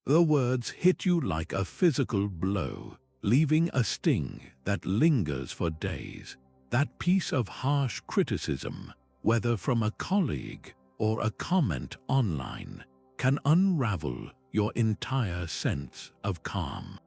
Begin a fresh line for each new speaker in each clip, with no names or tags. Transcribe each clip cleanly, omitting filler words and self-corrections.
The words hit you like a physical blow, leaving a sting that lingers for days. That piece of harsh criticism, whether from a colleague or a comment online, can unravel your entire sense of calm.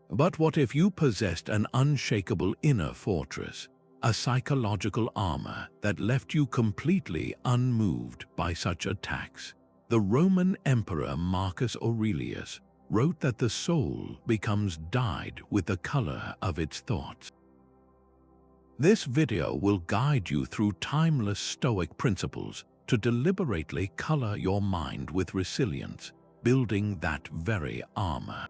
But what if you possessed an unshakable inner fortress, a psychological armor that left you completely unmoved by such attacks? The Roman Emperor Marcus Aurelius wrote that the soul becomes dyed with the color of its thoughts. This video will guide you through timeless Stoic principles to deliberately color your mind with resilience, building that very armor.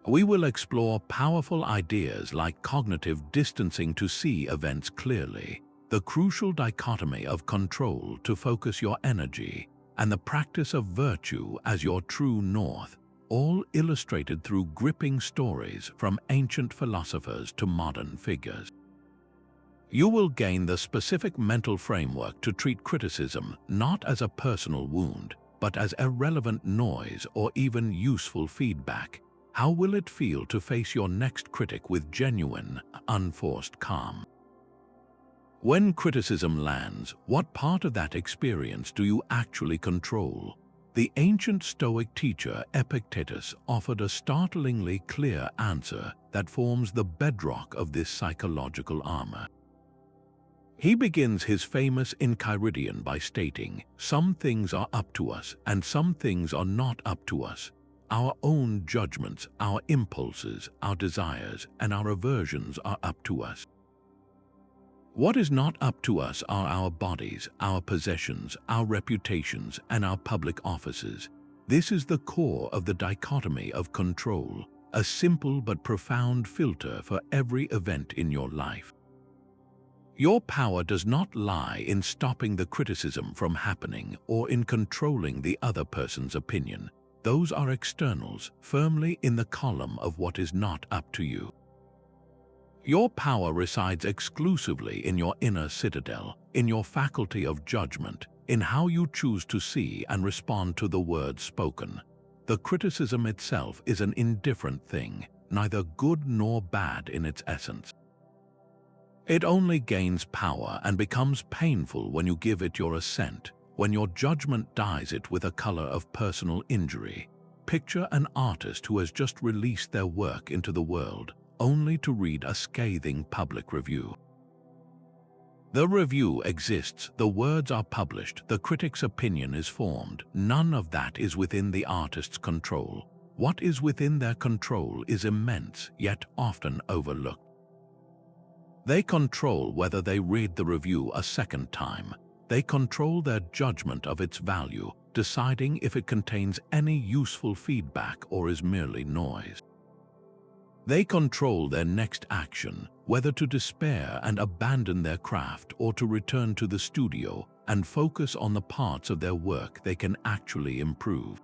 We will explore powerful ideas like cognitive distancing to see events clearly, the crucial dichotomy of control to focus your energy, and the practice of virtue as your true north, all illustrated through gripping stories from ancient philosophers to modern figures. You will gain the specific mental framework to treat criticism not as a personal wound, but as irrelevant noise or even useful feedback. How will it feel to face your next critic with genuine, unforced calm? When criticism lands, what part of that experience do you actually control? The ancient Stoic teacher Epictetus offered a startlingly clear answer that forms the bedrock of this psychological armor. He begins his famous Enchiridion by stating, "Some things are up to us and some things are not up to us. Our own judgments, our impulses, our desires, and our aversions are up to us. What is not up to us are our bodies, our possessions, our reputations, and our public offices." This is the core of the dichotomy of control, a simple but profound filter for every event in your life. Your power does not lie in stopping the criticism from happening or in controlling the other person's opinion. Those are externals, firmly in the column of what is not up to you. Your power resides exclusively in your inner citadel, in your faculty of judgment, in how you choose to see and respond to the words spoken. The criticism itself is an indifferent thing, neither good nor bad in its essence. It only gains power and becomes painful when you give it your assent, when your judgment dyes it with a color of personal injury. Picture an artist who has just released their work into the world, only to read a scathing public review. The review exists, the words are published, the critic's opinion is formed. None of that is within the artist's control. What is within their control is immense, yet often overlooked. They control whether they read the review a second time. They control their judgment of its value, deciding if it contains any useful feedback or is merely noise. They control their next action, whether to despair and abandon their craft or to return to the studio and focus on the parts of their work they can actually improve.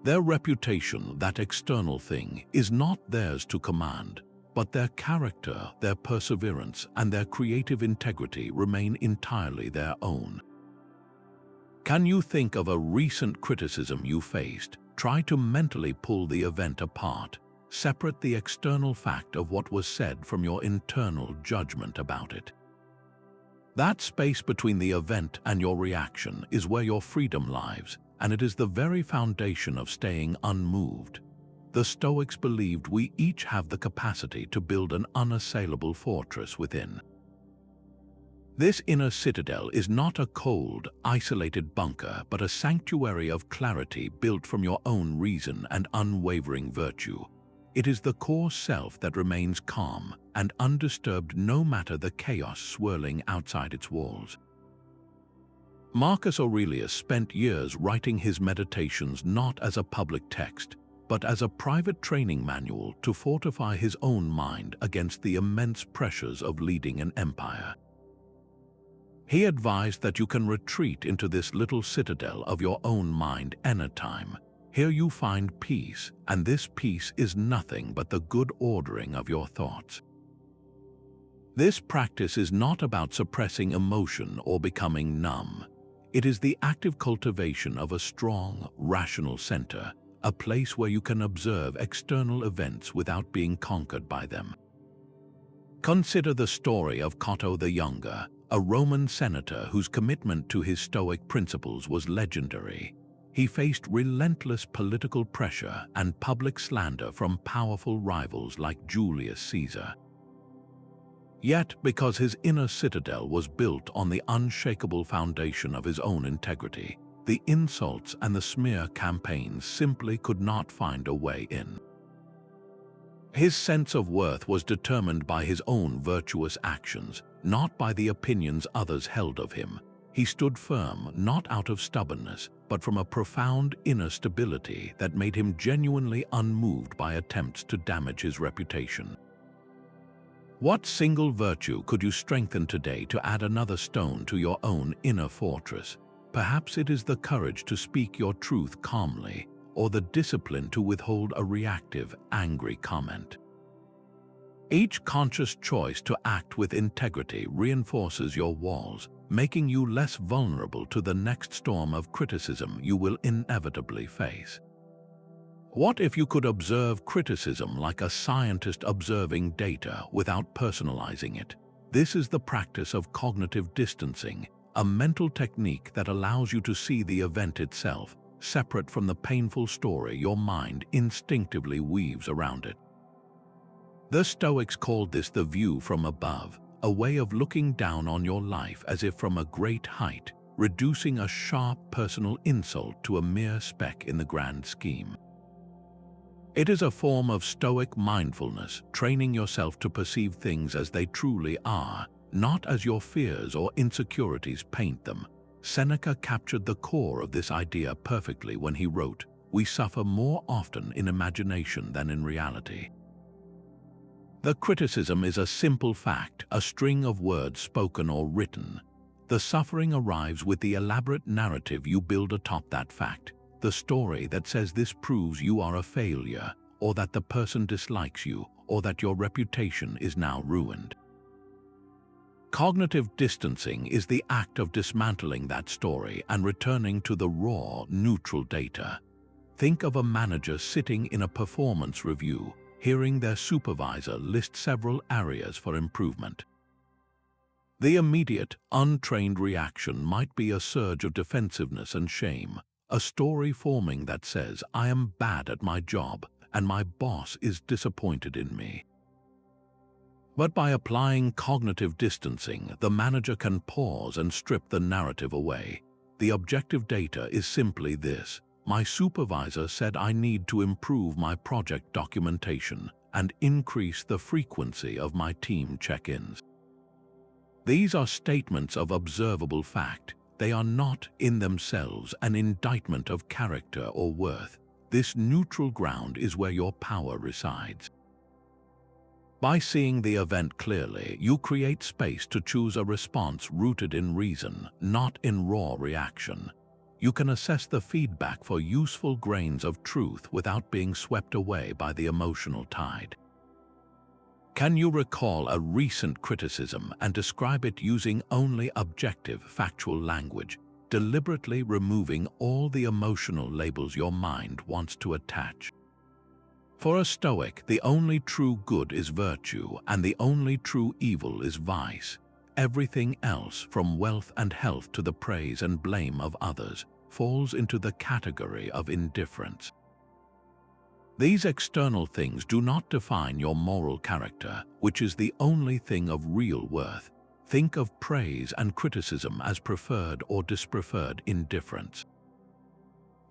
Their reputation, that external thing, is not theirs to command, but their character, their perseverance, and their creative integrity remain entirely their own. Can you think of a recent criticism you faced? Try to mentally pull the event apart. Separate the external fact of what was said from your internal judgment about it. That space between the event and your reaction is where your freedom lies, and it is the very foundation of staying unmoved. The Stoics believed we each have the capacity to build an unassailable fortress within. This inner citadel is not a cold, isolated bunker, but a sanctuary of clarity built from your own reason and unwavering virtue. It is the core self that remains calm and undisturbed no matter the chaos swirling outside its walls. Marcus Aurelius spent years writing his meditations not as a public text, but as a private training manual to fortify his own mind against the immense pressures of leading an empire. He advised that you can retreat into this little citadel of your own mind anytime. Here you find peace, and this peace is nothing but the good ordering of your thoughts. This practice is not about suppressing emotion or becoming numb. It is the active cultivation of a strong, rational center, a place where you can observe external events without being conquered by them. Consider the story of Cato the Younger, a Roman senator whose commitment to his Stoic principles was legendary. He faced relentless political pressure and public slander from powerful rivals like Julius Caesar. Yet, because his inner citadel was built on the unshakable foundation of his own integrity, the insults and the smear campaigns simply could not find a way in. His sense of worth was determined by his own virtuous actions, not by the opinions others held of him. He stood firm not out of stubbornness, but from a profound inner stability that made him genuinely unmoved by attempts to damage his reputation. What single virtue could you strengthen today to add another stone to your own inner fortress? Perhaps it is the courage to speak your truth calmly, or the discipline to withhold a reactive, angry comment. Each conscious choice to act with integrity reinforces your walls, making you less vulnerable to the next storm of criticism you will inevitably face. What if you could observe criticism like a scientist observing data without personalizing it? This is the practice of cognitive distancing, a mental technique that allows you to see the event itself, separate from the painful story your mind instinctively weaves around it. The Stoics called this the view from above, a way of looking down on your life as if from a great height, reducing a sharp personal insult to a mere speck in the grand scheme. It is a form of Stoic mindfulness, training yourself to perceive things as they truly are, not as your fears or insecurities paint them. Seneca captured the core of this idea perfectly when he wrote, "We suffer more often in imagination than in reality." The criticism is a simple fact, a string of words spoken or written. The suffering arrives with the elaborate narrative you build atop that fact, the story that says this proves you are a failure, or that the person dislikes you, or that your reputation is now ruined. Cognitive distancing is the act of dismantling that story and returning to the raw, neutral data. Think of a manager sitting in a performance review, hearing their supervisor list several areas for improvement. The immediate, untrained reaction might be a surge of defensiveness and shame, a story forming that says, "I am bad at my job, and my boss is disappointed in me." But by applying cognitive distancing, the manager can pause and strip the narrative away. The objective data is simply this: my supervisor said I need to improve my project documentation and increase the frequency of my team check-ins. These are statements of observable fact. They are not, in themselves, an indictment of character or worth. This neutral ground is where your power resides. By seeing the event clearly, you create space to choose a response rooted in reason, not in raw reaction. You can assess the feedback for useful grains of truth without being swept away by the emotional tide. Can you recall a recent criticism and describe it using only objective, factual language, deliberately removing all the emotional labels your mind wants to attach? For a Stoic, the only true good is virtue, and the only true evil is vice. Everything else, from wealth and health to the praise and blame of others, falls into the category of indifference. These external things do not define your moral character, which is the only thing of real worth. Think of praise and criticism as preferred or dispreferred indifference.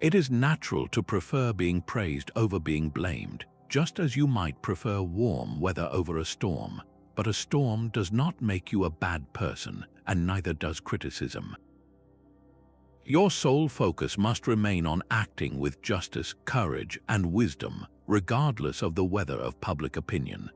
It is natural to prefer being praised over being blamed, just as you might prefer warm weather over a storm. But a storm does not make you a bad person, and neither does criticism. Your sole focus must remain on acting with justice, courage, and wisdom, regardless of the weather of public opinion.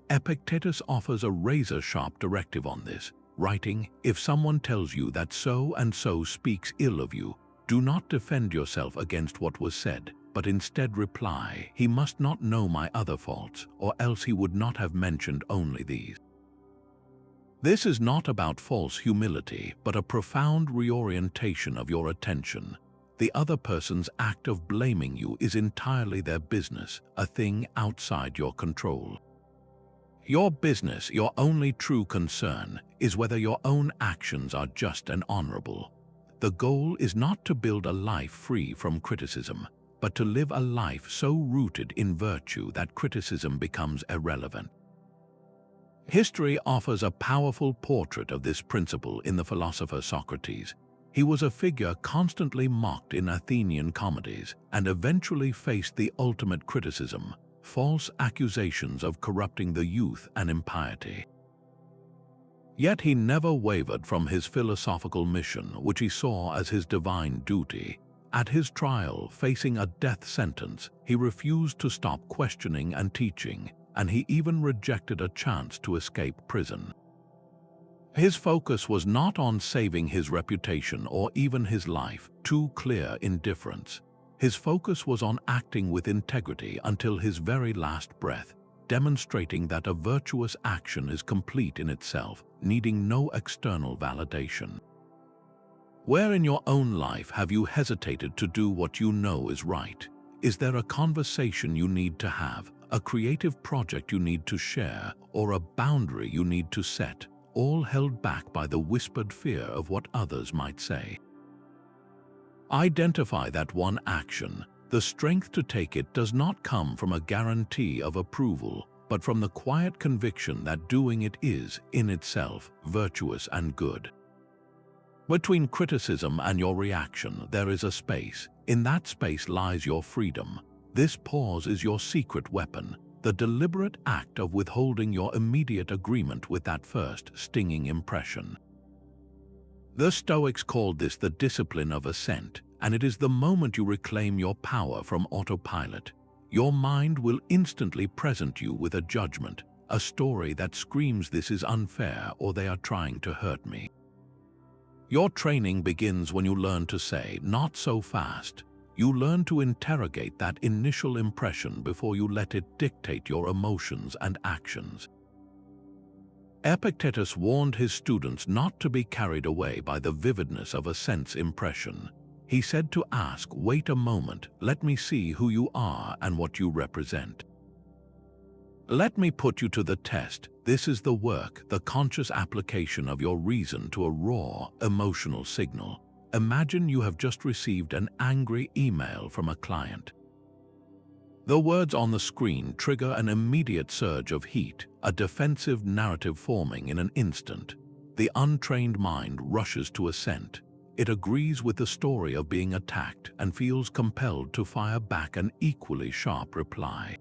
Epictetus offers a razor-sharp directive on this, writing, "If someone tells you that so-and-so speaks ill of you, do not defend yourself against what was said, but instead reply, 'He must not know my other faults, or else he would not have mentioned only these.'" This is not about false humility, but a profound reorientation of your attention. The other person's act of blaming you is entirely their business, a thing outside your control. Your business, your only true concern, is whether your own actions are just and honorable. The goal is not to build a life free from criticism, but to live a life so rooted in virtue that criticism becomes irrelevant. History offers a powerful portrait of this principle in the philosopher Socrates. He was a figure constantly mocked in Athenian comedies and eventually faced the ultimate criticism: false accusations of corrupting the youth and impiety. Yet he never wavered from his philosophical mission, which he saw as his divine duty. At his trial, facing a death sentence, he refused to stop questioning and teaching, and he even rejected a chance to escape prison. His focus was not on saving his reputation or even his life, too clear indifference. His focus was on acting with integrity until his very last breath, demonstrating that a virtuous action is complete in itself, needing no external validation. Where in your own life have you hesitated to do what you know is right? Is there a conversation you need to have, a creative project you need to share, or a boundary you need to set, all held back by the whispered fear of what others might say? Identify that one action. The strength to take it does not come from a guarantee of approval, but from the quiet conviction that doing it is, in itself, virtuous and good. Between criticism and your reaction, there is a space. In that space lies your freedom. This pause is your secret weapon, the deliberate act of withholding your immediate agreement with that first stinging impression. The Stoics called this the discipline of assent, and it is the moment you reclaim your power from autopilot. Your mind will instantly present you with a judgment, a story that screams this is unfair or they are trying to hurt me. Your training begins when you learn to say, "Not so fast." You learn to interrogate that initial impression before you let it dictate your emotions and actions. Epictetus warned his students not to be carried away by the vividness of a sense impression. He said to ask, "Wait a moment, let me see who you are and what you represent. Let me put you to the test." This is the work, the conscious application of your reason to a raw, emotional signal. Imagine you have just received an angry email from a client. The words on the screen trigger an immediate surge of heat, a defensive narrative forming in an instant. The untrained mind rushes to assent. It agrees with the story of being attacked and feels compelled to fire back an equally sharp reply.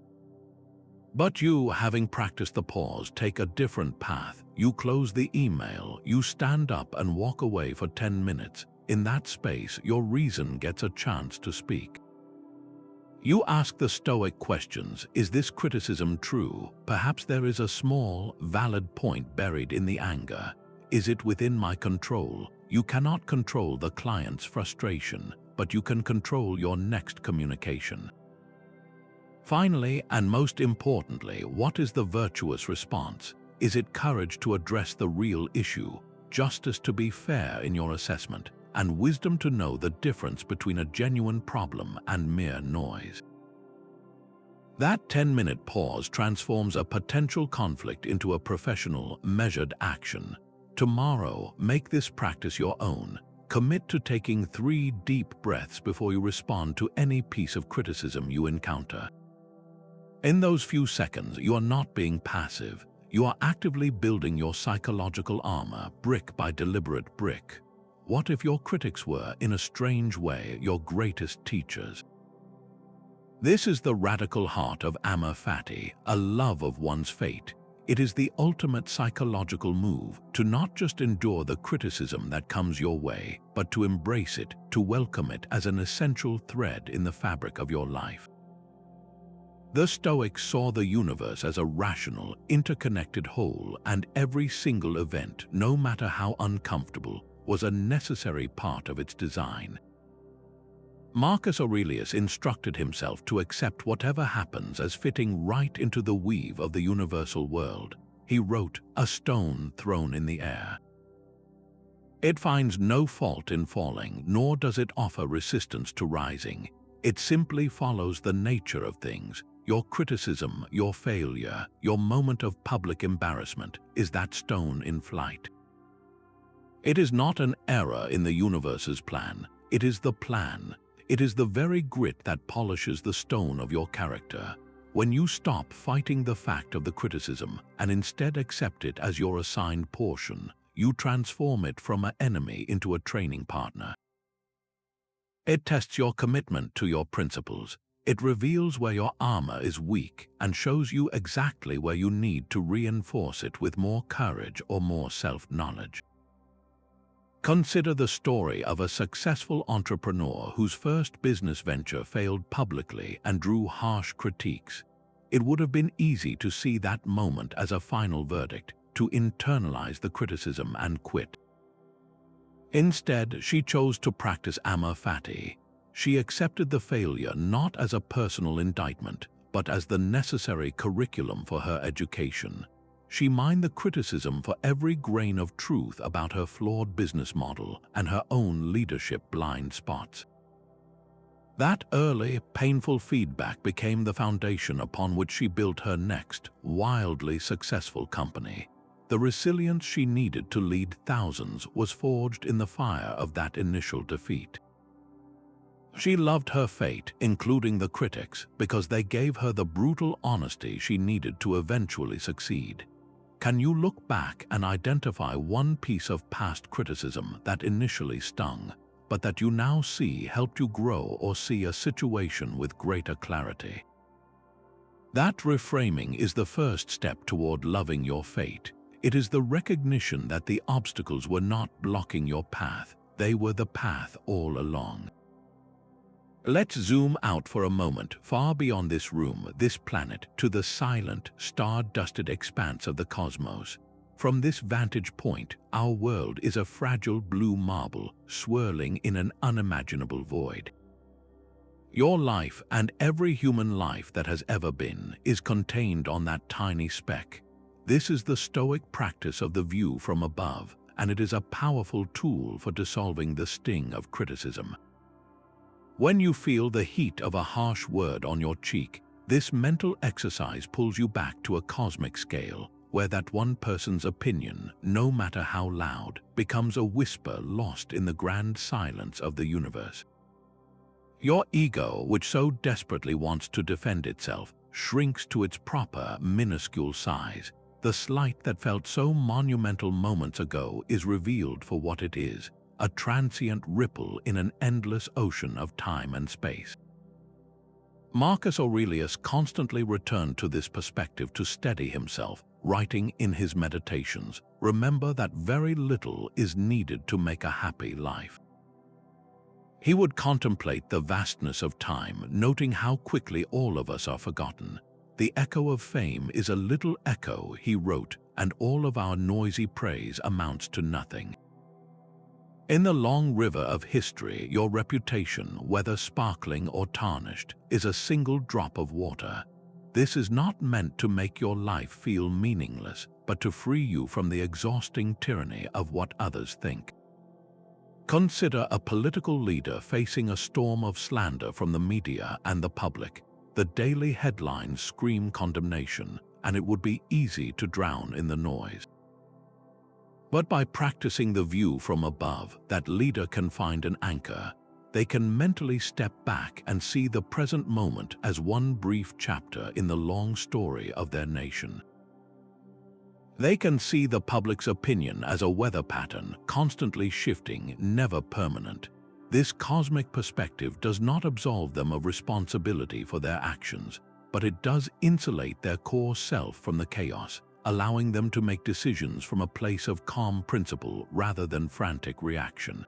But you, having practiced the pause, take a different path. You close the email, you stand up and walk away for 10 minutes. In that space, your reason gets a chance to speak. You ask the Stoic questions: is this criticism true? Perhaps there is a small, valid point buried in the anger. Is it within my control? You cannot control the client's frustration, but you can control your next communication. Finally, and most importantly, what is the virtuous response? Is it courage to address the real issue, justice to be fair in your assessment, and wisdom to know the difference between a genuine problem and mere noise? That 10-minute pause transforms a potential conflict into a professional, measured action. Tomorrow, make this practice your own. Commit to taking 3 deep breaths before you respond to any piece of criticism you encounter. In those few seconds, you are not being passive. You are actively building your psychological armor, brick by deliberate brick. What if your critics were, in a strange way, your greatest teachers? This is the radical heart of Amor Fati, a love of one's fate. It is the ultimate psychological move, to not just endure the criticism that comes your way, but to embrace it, to welcome it as an essential thread in the fabric of your life. The Stoics saw the universe as a rational, interconnected whole, and every single event, no matter how uncomfortable, was a necessary part of its design. Marcus Aurelius instructed himself to accept whatever happens as fitting right into the weave of the universal world. he wrote, a stone thrown in the air. It finds no fault in falling, nor does it offer resistance to rising. It simply follows the nature of things. Your criticism, your failure, your moment of public embarrassment is that stone in flight. It is not an error in the universe's plan. It is the plan. It is the very grit that polishes the stone of your character. When you stop fighting the fact of the criticism and instead accept it as your assigned portion, you transform it from an enemy into a training partner. It tests your commitment to your principles. It reveals where your armor is weak and shows you exactly where you need to reinforce it with more courage or more self-knowledge. Consider the story of a successful entrepreneur whose first business venture failed publicly and drew harsh critiques. It would have been easy to see that moment as a final verdict, to internalize the criticism and quit. Instead, she chose to practice Amor Fati. She accepted the failure not as a personal indictment, but as the necessary curriculum for her education. She mined the criticism for every grain of truth about her flawed business model and her own leadership blind spots. That early, painful feedback became the foundation upon which she built her next, wildly successful company. The resilience she needed to lead thousands was forged in the fire of that initial defeat. She loved her fate, including the critics, because they gave her the brutal honesty she needed to eventually succeed. Can you look back and identify one piece of past criticism that initially stung, but that you now see helped you grow or see a situation with greater clarity? That reframing is the first step toward loving your fate. It is the recognition that the obstacles were not blocking your path, they were the path all along. Let's zoom out for a moment, far beyond this room, this planet, to the silent, star-dusted expanse of the cosmos. From this vantage point, our world is a fragile blue marble, swirling in an unimaginable void. Your life, and every human life that has ever been, is contained on that tiny speck. This is the Stoic practice of the view from above, and it is a powerful tool for dissolving the sting of criticism. When you feel the heat of a harsh word on your cheek, this mental exercise pulls you back to a cosmic scale, where that one person's opinion, no matter how loud, becomes a whisper lost in the grand silence of the universe. Your ego, which so desperately wants to defend itself, shrinks to its proper, minuscule size. The slight that felt so monumental moments ago is revealed for what it is, a transient ripple in an endless ocean of time and space. Marcus Aurelius constantly returned to this perspective to steady himself, writing in his Meditations, "Remember that very little is needed to make a happy life." He would contemplate the vastness of time, noting how quickly all of us are forgotten. "The echo of fame is a little echo," he wrote, "and all of our noisy praise amounts to nothing." In the long river of history, your reputation, whether sparkling or tarnished, is a single drop of water. This is not meant to make your life feel meaningless, but to free you from the exhausting tyranny of what others think. Consider a political leader facing a storm of slander from the media and the public. The daily headlines scream condemnation, and it would be easy to drown in the noise. But by practicing the view from above, that leader can find an anchor. They can mentally step back and see the present moment as one brief chapter in the long story of their nation. They can see the public's opinion as a weather pattern, constantly shifting, never permanent. This cosmic perspective does not absolve them of responsibility for their actions, but it does insulate their core self from the chaos, allowing them to make decisions from a place of calm principle rather than frantic reaction.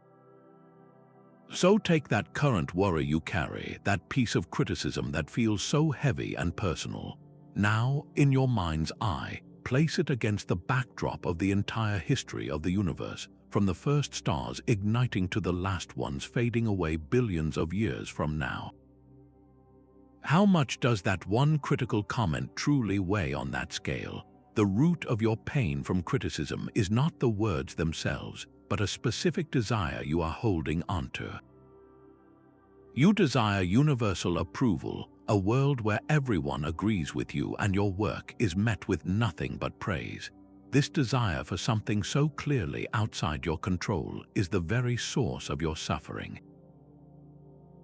So take that current worry you carry, that piece of criticism that feels so heavy and personal. Now, in your mind's eye, place it against the backdrop of the entire history of the universe, from the first stars igniting to the last ones fading away billions of years from now. How much does that one critical comment truly weigh on that scale? The root of your pain from criticism is not the words themselves, but a specific desire you are holding onto. You desire universal approval, a world where everyone agrees with you and your work is met with nothing but praise. This desire for something so clearly outside your control is the very source of your suffering.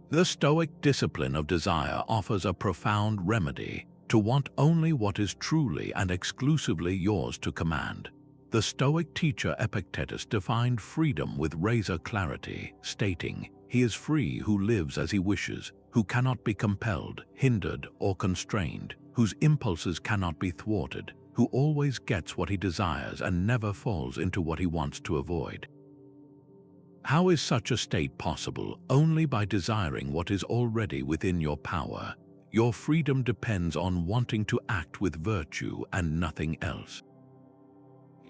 The Stoic discipline of desire offers a profound remedy: to want only what is truly and exclusively yours to command. The Stoic teacher Epictetus defined freedom with razor clarity, stating, "He is free who lives as he wishes, who cannot be compelled, hindered, or constrained, whose impulses cannot be thwarted, who always gets what he desires and never falls into what he wants to avoid." How is such a state possible? Only by desiring what is already within your power. Your freedom depends on wanting to act with virtue and nothing else.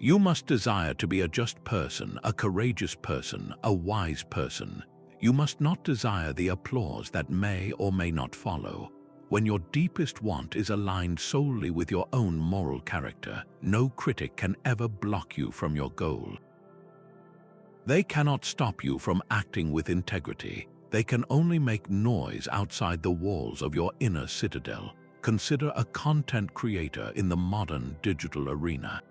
You must desire to be a just person, a courageous person, a wise person. You must not desire the applause that may or may not follow. When your deepest want is aligned solely with your own moral character, no critic can ever block you from your goal. They cannot stop you from acting with integrity. They can only make noise outside the walls of your inner citadel. Consider a content creator in the modern digital arena.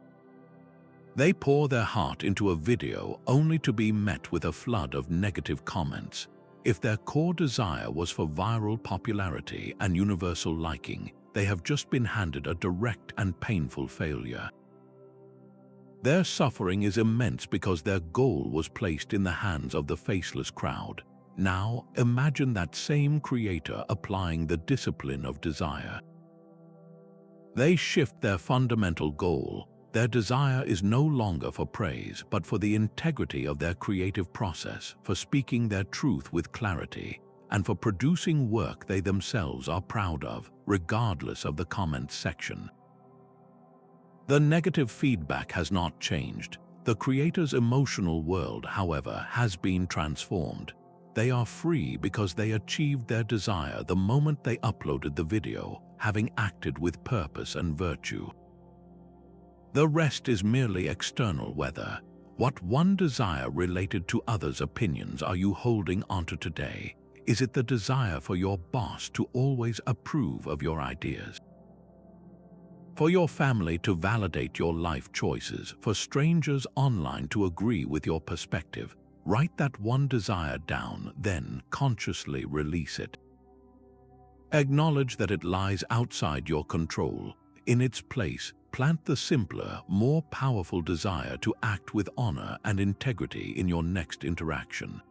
They pour their heart into a video only to be met with a flood of negative comments. If their core desire was for viral popularity and universal liking, they have just been handed a direct and painful failure. Their suffering is immense because their goal was placed in the hands of the faceless crowd. Now, imagine that same creator applying the discipline of desire. They shift their fundamental goal. Their desire is no longer for praise, but for the integrity of their creative process, for speaking their truth with clarity, and for producing work they themselves are proud of, regardless of the comments section. The negative feedback has not changed. The creator's emotional world, however, has been transformed. They are free because they achieved their desire the moment they uploaded the video, having acted with purpose and virtue. The rest is merely external weather. What one desire related to others' opinions are you holding onto today? Is it the desire for your boss to always approve of your ideas? For your family to validate your life choices, for strangers online to agree with your perspective? Write that one desire down, then consciously release it. Acknowledge that it lies outside your control. In its place, plant the simpler, more powerful desire to act with honor and integrity in your next interaction.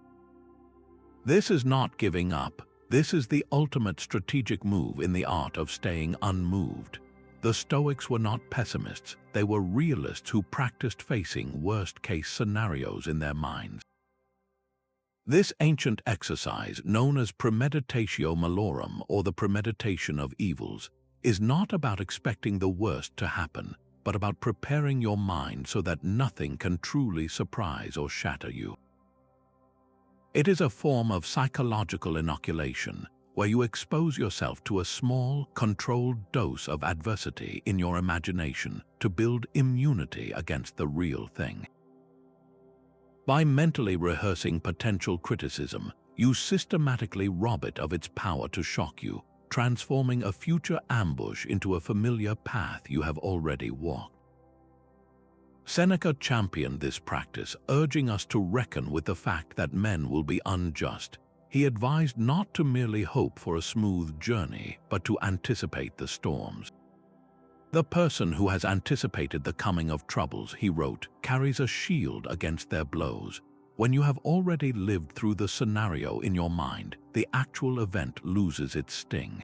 This is not giving up. This is the ultimate strategic move in the art of staying unmoved. The Stoics were not pessimists. They were realists who practiced facing worst-case scenarios in their minds. This ancient exercise, known as Premeditatio Malorum or the premeditation of evils, is not about expecting the worst to happen, but about preparing your mind so that nothing can truly surprise or shatter you. It is a form of psychological inoculation, where you expose yourself to a small, controlled dose of adversity in your imagination to build immunity against the real thing. By mentally rehearsing potential criticism, you systematically rob it of its power to shock you, transforming a future ambush into a familiar path you have already walked. Seneca championed this practice, urging us to reckon with the fact that men will be unjust. He advised not to merely hope for a smooth journey, but to anticipate the storms. The person who has anticipated the coming of troubles, he wrote, carries a shield against their blows. When you have already lived through the scenario in your mind, the actual event loses its sting.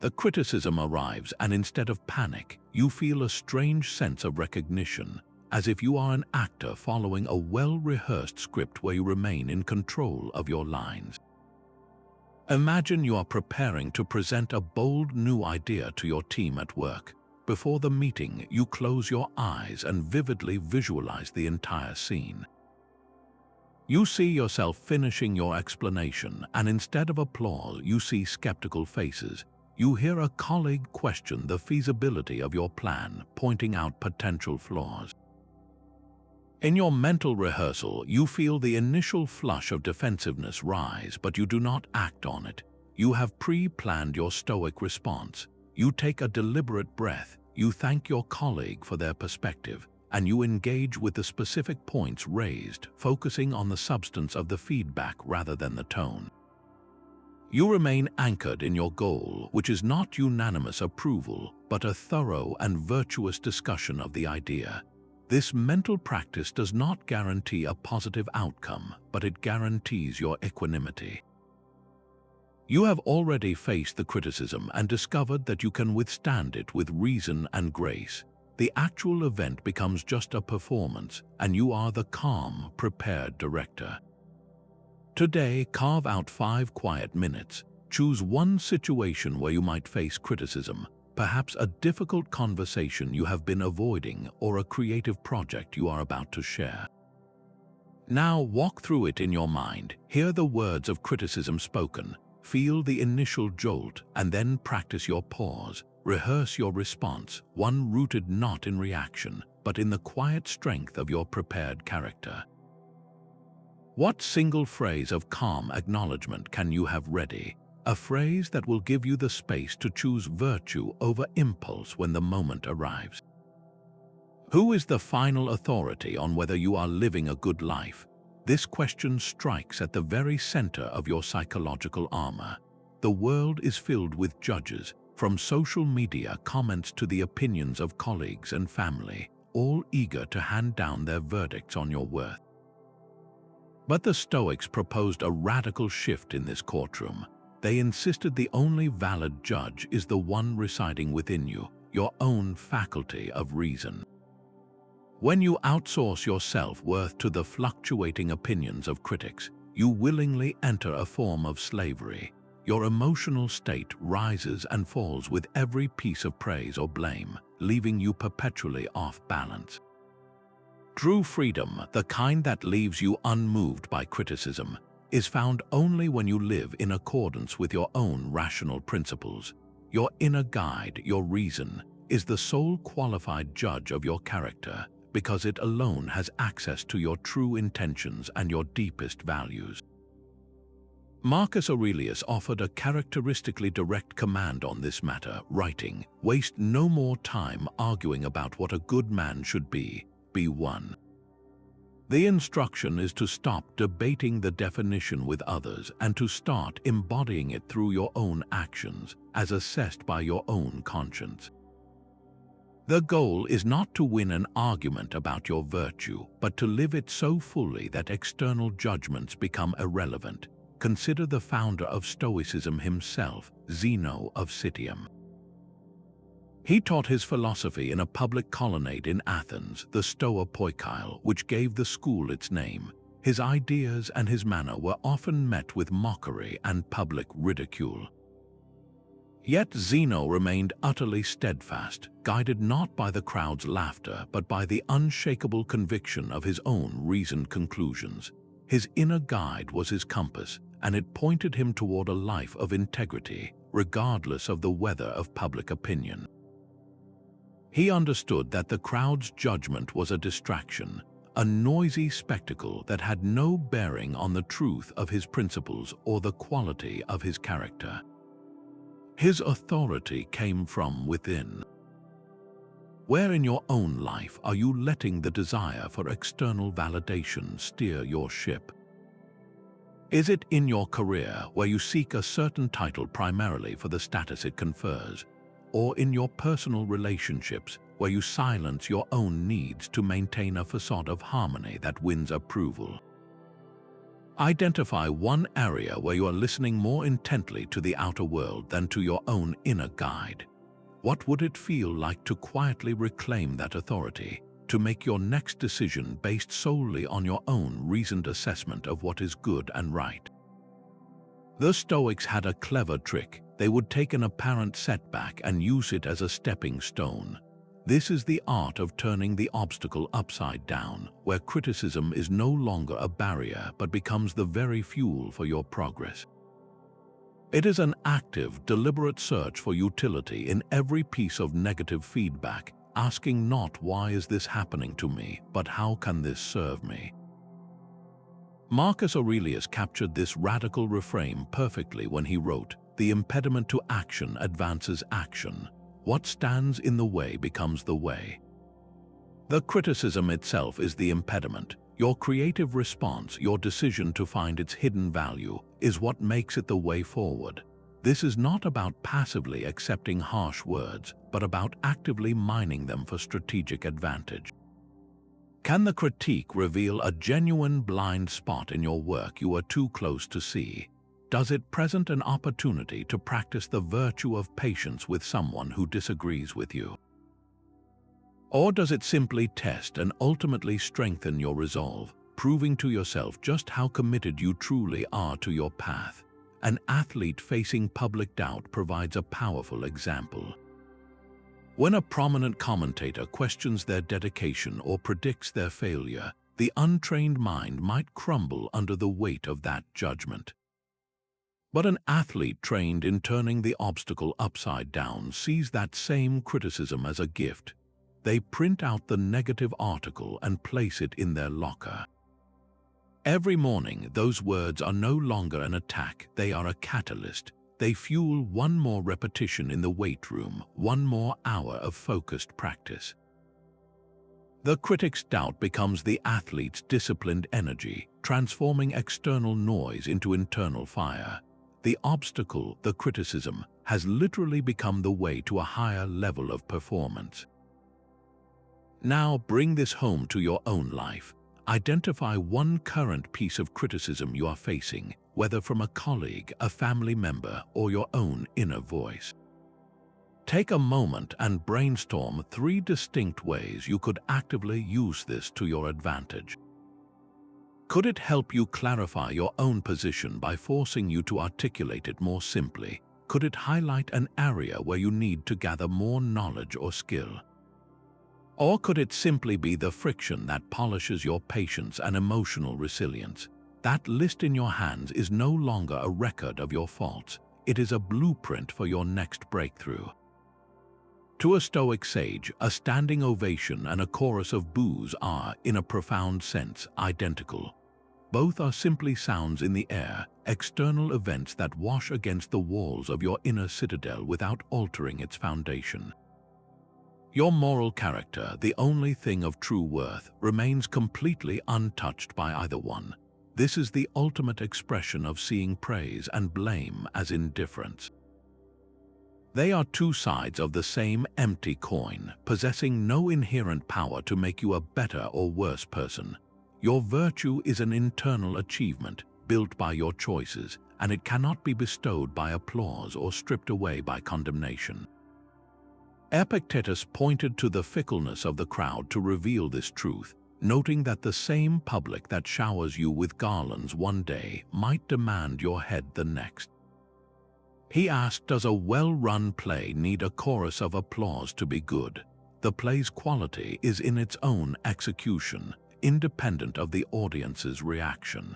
The criticism arrives, and instead of panic, you feel a strange sense of recognition, as if you are an actor following a well-rehearsed script where you remain in control of your lines. Imagine you are preparing to present a bold new idea to your team at work. Before the meeting, you close your eyes and vividly visualize the entire scene. You see yourself finishing your explanation, and instead of applause, you see skeptical faces. You hear a colleague question the feasibility of your plan, pointing out potential flaws. In your mental rehearsal, you feel the initial flush of defensiveness rise, but you do not act on it. You have pre-planned your stoic response. You take a deliberate breath, you thank your colleague for their perspective, and you engage with the specific points raised, focusing on the substance of the feedback rather than the tone. You remain anchored in your goal, which is not unanimous approval, but a thorough and virtuous discussion of the idea. This mental practice does not guarantee a positive outcome, but it guarantees your equanimity. You have already faced the criticism and discovered that you can withstand it with reason and grace. The actual event becomes just a performance, and you are the calm, prepared director. Today, carve out 5 quiet minutes. Choose one situation where you might face criticism, perhaps a difficult conversation you have been avoiding or a creative project you are about to share. Now walk through it in your mind, hear the words of criticism spoken, feel the initial jolt, and then practice your pause. Rehearse your response, one rooted not in reaction, but in the quiet strength of your prepared character. What single phrase of calm acknowledgement can you have ready? A phrase that will give you the space to choose virtue over impulse when the moment arrives. Who is the final authority on whether you are living a good life? This question strikes at the very center of your psychological armor. The world is filled with judges, from social media comments to the opinions of colleagues and family, all eager to hand down their verdicts on your worth. But the Stoics proposed a radical shift in this courtroom. They insisted the only valid judge is the one residing within you, your own faculty of reason. When you outsource your self-worth to the fluctuating opinions of critics, you willingly enter a form of slavery. Your emotional state rises and falls with every piece of praise or blame, leaving you perpetually off balance. True freedom, the kind that leaves you unmoved by criticism, is found only when you live in accordance with your own rational principles. Your inner guide, your reason, is the sole qualified judge of your character, because it alone has access to your true intentions and your deepest values. Marcus Aurelius offered a characteristically direct command on this matter, writing, "Waste no more time arguing about what a good man should be one." The instruction is to stop debating the definition with others and to start embodying it through your own actions, as assessed by your own conscience. The goal is not to win an argument about your virtue, but to live it so fully that external judgments become irrelevant. Consider the founder of Stoicism himself, Zeno of Citium. He taught his philosophy in a public colonnade in Athens, the Stoa Poikile, which gave the school its name. His ideas and his manner were often met with mockery and public ridicule. Yet Zeno remained utterly steadfast, guided not by the crowd's laughter, but by the unshakable conviction of his own reasoned conclusions. His inner guide was his compass, and it pointed him toward a life of integrity, regardless of the weather of public opinion. He understood that the crowd's judgment was a distraction, a noisy spectacle that had no bearing on the truth of his principles or the quality of his character. His authority came from within. Where in your own life are you letting the desire for external validation steer your ship? Is it in your career, where you seek a certain title primarily for the status it confers? Or in your personal relationships, where you silence your own needs to maintain a facade of harmony that wins approval? Identify one area where you are listening more intently to the outer world than to your own inner guide. What would it feel like to quietly reclaim that authority, to make your next decision based solely on your own reasoned assessment of what is good and right? The Stoics had a clever trick. They would take an apparent setback and use it as a stepping stone. This is the art of turning the obstacle upside down, where criticism is no longer a barrier but becomes the very fuel for your progress. It is an active, deliberate search for utility in every piece of negative feedback, asking not "why is this happening to me," but "how can this serve me?" Marcus Aurelius captured this radical reframe perfectly when he wrote, "The impediment to action advances action. What stands in the way becomes the way." The criticism itself is the impediment. Your creative response, your decision to find its hidden value, is what makes it the way forward. This is not about passively accepting harsh words, but about actively mining them for strategic advantage. Can the critique reveal a genuine blind spot in your work you are too close to see? Does it present an opportunity to practice the virtue of patience with someone who disagrees with you? Or does it simply test and ultimately strengthen your resolve, proving to yourself just how committed you truly are to your path? An athlete facing public doubt provides a powerful example. When a prominent commentator questions their dedication or predicts their failure, the untrained mind might crumble under the weight of that judgment. But an athlete trained in turning the obstacle upside down sees that same criticism as a gift. They print out the negative article and place it in their locker. Every morning, those words are no longer an attack, they are a catalyst. They fuel one more repetition in the weight room, one more hour of focused practice. The critic's doubt becomes the athlete's disciplined energy, transforming external noise into internal fire. The obstacle, the criticism, has literally become the way to a higher level of performance. Now bring this home to your own life. Identify one current piece of criticism you are facing, whether from a colleague, a family member, or your own inner voice. Take a moment and brainstorm 3 distinct ways you could actively use this to your advantage. Could it help you clarify your own position by forcing you to articulate it more simply? Could it highlight an area where you need to gather more knowledge or skill? Or could it simply be the friction that polishes your patience and emotional resilience? That list in your hands is no longer a record of your faults. It is a blueprint for your next breakthrough. To a Stoic sage, a standing ovation and a chorus of boos are, in a profound sense, identical. Both are simply sounds in the air, external events that wash against the walls of your inner citadel without altering its foundation. Your moral character, the only thing of true worth, remains completely untouched by either one. This is the ultimate expression of seeing praise and blame as indifference. They are 2 sides of the same empty coin, possessing no inherent power to make you a better or worse person. Your virtue is an internal achievement, built by your choices, and it cannot be bestowed by applause or stripped away by condemnation. Epictetus pointed to the fickleness of the crowd to reveal this truth, noting that the same public that showers you with garlands one day might demand your head the next. He asked, does a well-run play need a chorus of applause to be good? The play's quality is in its own execution, independent of the audience's reaction.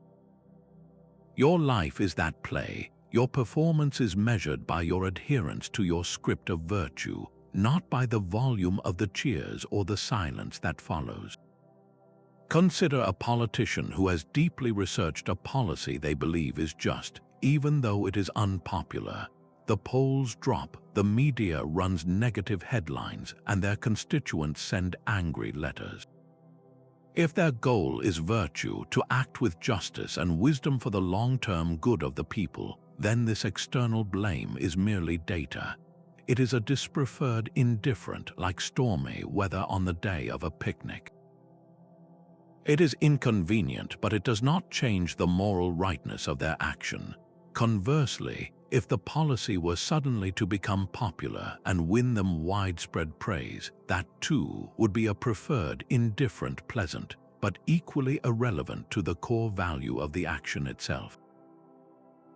Your life is that play. Your performance is measured by your adherence to your script of virtue, not by the volume of the cheers or the silence that follows. Consider a politician who has deeply researched a policy they believe is just, even though it is unpopular. The polls drop, the media runs negative headlines, and their constituents send angry letters. If their goal is virtue, to act with justice and wisdom for the long-term good of the people, then this external blame is merely data. It is a dispreferred indifferent, like stormy weather on the day of a picnic. It is inconvenient, but it does not change the moral rightness of their action. Conversely, if the policy were suddenly to become popular and win them widespread praise, that too would be a preferred indifferent pleasant, but equally irrelevant to the core value of the action itself.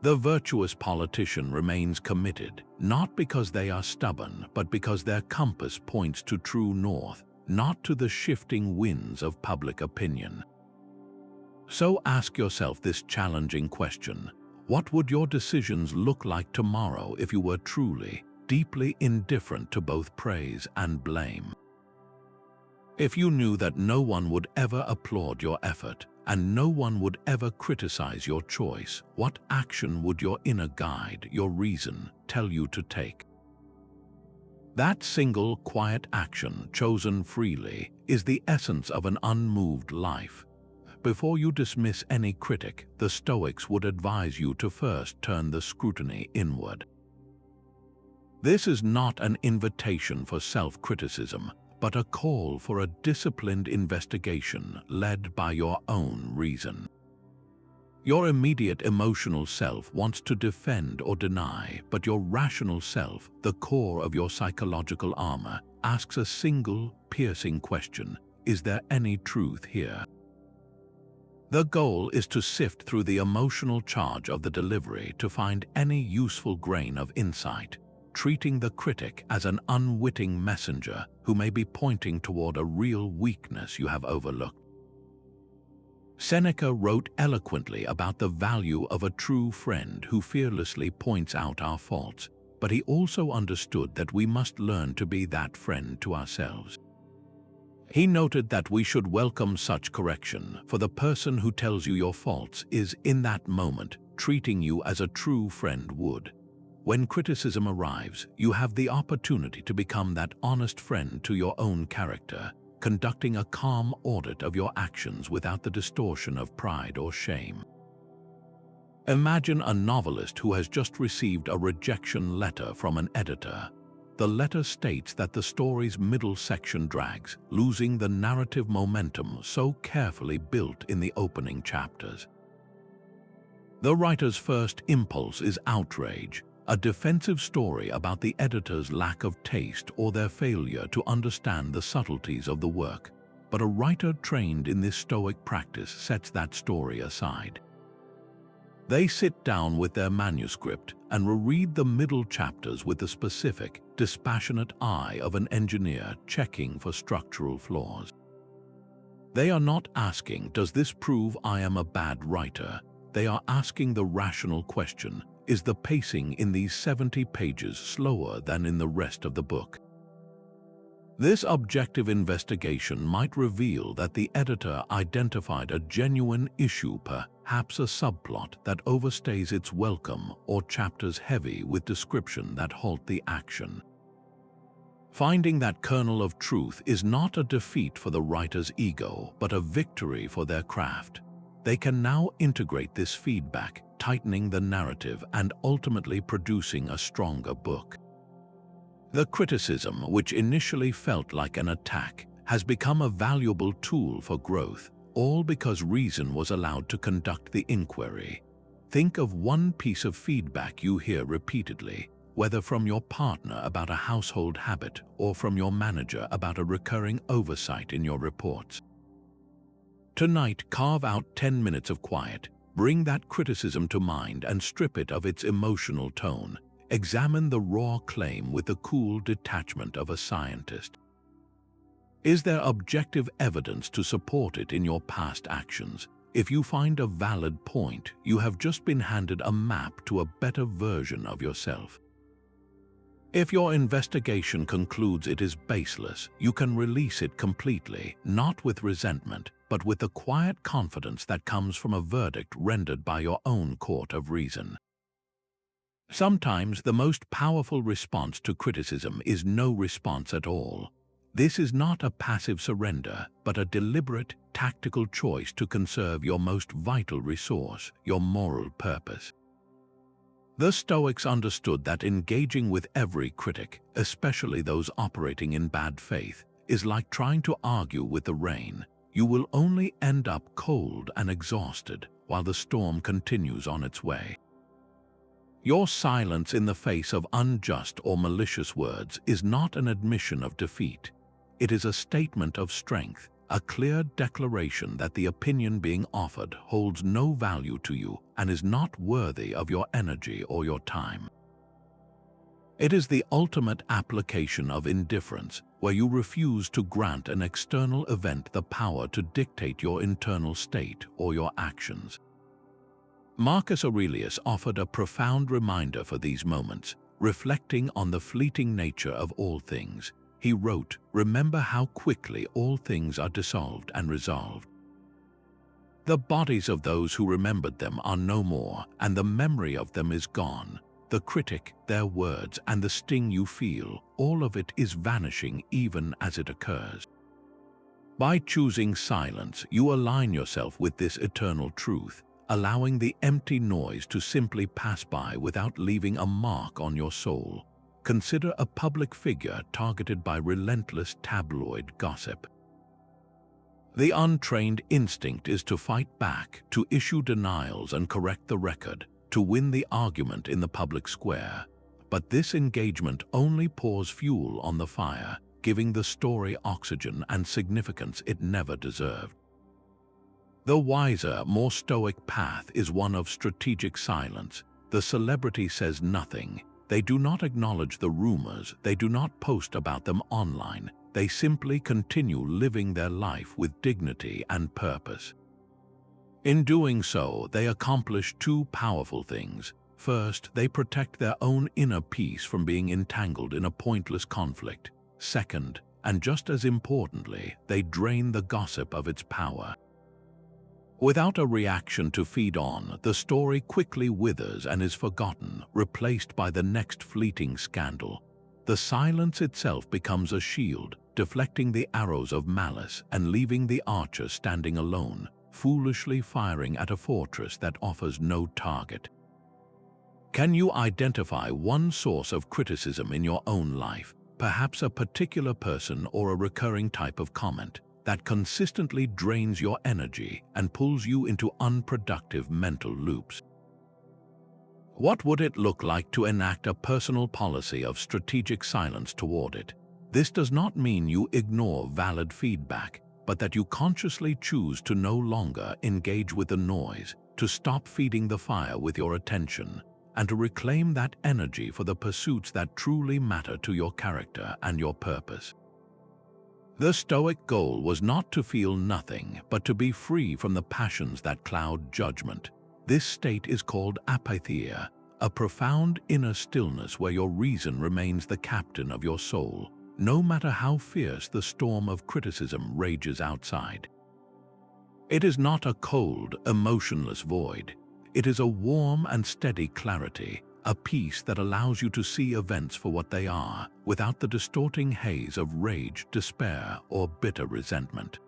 The virtuous politician remains committed, not because they are stubborn, but because their compass points to true north, not to the shifting winds of public opinion. So ask yourself this challenging question: What would your decisions look like tomorrow if you were truly, deeply indifferent to both praise and blame? If you knew that no one would ever applaud your effort and no one would ever criticize your choice, what action would your inner guide, your reason, tell you to take? That single, quiet action, chosen freely, is the essence of an unmoved life. Before you dismiss any critic, the Stoics would advise you to first turn the scrutiny inward. This is not an invitation for self-criticism, but a call for a disciplined investigation led by your own reason. Your immediate emotional self wants to defend or deny, but your rational self, the core of your psychological armor, asks a single, piercing question: is there any truth here? The goal is to sift through the emotional charge of the delivery to find any useful grain of insight, treating the critic as an unwitting messenger who may be pointing toward a real weakness you have overlooked. Seneca wrote eloquently about the value of a true friend who fearlessly points out our faults, but he also understood that we must learn to be that friend to ourselves. He noted that we should welcome such correction, for the person who tells you your faults is, in that moment, treating you as a true friend would. When criticism arrives, you have the opportunity to become that honest friend to your own character, conducting a calm audit of your actions without the distortion of pride or shame. Imagine a novelist who has just received a rejection letter from an editor. The letter states that the story's middle section drags, losing the narrative momentum so carefully built in the opening chapters. The writer's first impulse is outrage, a defensive story about the editor's lack of taste or their failure to understand the subtleties of the work. But a writer trained in this Stoic practice sets that story aside. They sit down with their manuscript and reread the middle chapters with the specific, dispassionate eye of an engineer checking for structural flaws. They are not asking, "Does this prove I am a bad writer?" They are asking the rational question: is the pacing in these 70 pages slower than in the rest of the book? This objective investigation might reveal that the editor identified a genuine issue, perhaps a subplot that overstays its welcome or chapters heavy with description that halt the action. Finding that kernel of truth is not a defeat for the writer's ego, but a victory for their craft. They can now integrate this feedback, tightening the narrative and ultimately producing a stronger book. The criticism, which initially felt like an attack, has become a valuable tool for growth, all because reason was allowed to conduct the inquiry. Think of one piece of feedback you hear repeatedly, whether from your partner about a household habit or from your manager about a recurring oversight in your reports. Tonight, carve out 10 minutes of quiet. Bring that criticism to mind and strip it of its emotional tone. Examine the raw claim with the cool detachment of a scientist. Is there objective evidence to support it in your past actions? If you find a valid point, you have just been handed a map to a better version of yourself. If your investigation concludes it is baseless, you can release it completely, not with resentment, but with the quiet confidence that comes from a verdict rendered by your own court of reason. Sometimes the most powerful response to criticism is no response at all. This is not a passive surrender, but a deliberate, tactical choice to conserve your most vital resource, your moral purpose. The Stoics understood that engaging with every critic, especially those operating in bad faith, is like trying to argue with the rain. You will only end up cold and exhausted while the storm continues on its way. Your silence in the face of unjust or malicious words is not an admission of defeat. It is a statement of strength, a clear declaration that the opinion being offered holds no value to you and is not worthy of your energy or your time. It is the ultimate application of indifference, where you refuse to grant an external event the power to dictate your internal state or your actions. Marcus Aurelius offered a profound reminder for these moments, reflecting on the fleeting nature of all things. He wrote, "Remember how quickly all things are dissolved and resolved. The bodies of those who remembered them are no more, and the memory of them is gone. The critic, their words, and the sting you feel, all of it is vanishing even as it occurs." By choosing silence, you align yourself with this eternal truth, allowing the empty noise to simply pass by without leaving a mark on your soul. Consider a public figure targeted by relentless tabloid gossip. The untrained instinct is to fight back, to issue denials and correct the record, to win the argument in the public square. But this engagement only pours fuel on the fire, giving the story oxygen and significance it never deserved. The wiser, more stoic path is one of strategic silence. The celebrity says nothing. They do not acknowledge the rumors. They do not post about them online. They simply continue living their life with dignity and purpose. In doing so, they accomplish two powerful things. First, they protect their own inner peace from being entangled in a pointless conflict. Second, and just as importantly, they drain the gossip of its power. Without a reaction to feed on, the story quickly withers and is forgotten, replaced by the next fleeting scandal. The silence itself becomes a shield, deflecting the arrows of malice and leaving the archer standing alone, foolishly firing at a fortress that offers no target. Can you identify one source of criticism in your own life, perhaps a particular person or a recurring type of comment, that consistently drains your energy and pulls you into unproductive mental loops? What would it look like to enact a personal policy of strategic silence toward it? This does not mean you ignore valid feedback, but that you consciously choose to no longer engage with the noise, to stop feeding the fire with your attention, and to reclaim that energy for the pursuits that truly matter to your character and your purpose. The Stoic goal was not to feel nothing, but to be free from the passions that cloud judgment. This state is called Apatheia, a profound inner stillness where your reason remains the captain of your soul, no matter how fierce the storm of criticism rages outside. It is not a cold, emotionless void. It is a warm and steady clarity, a peace that allows you to see events for what they are, without the distorting haze of rage, despair, or bitter resentment.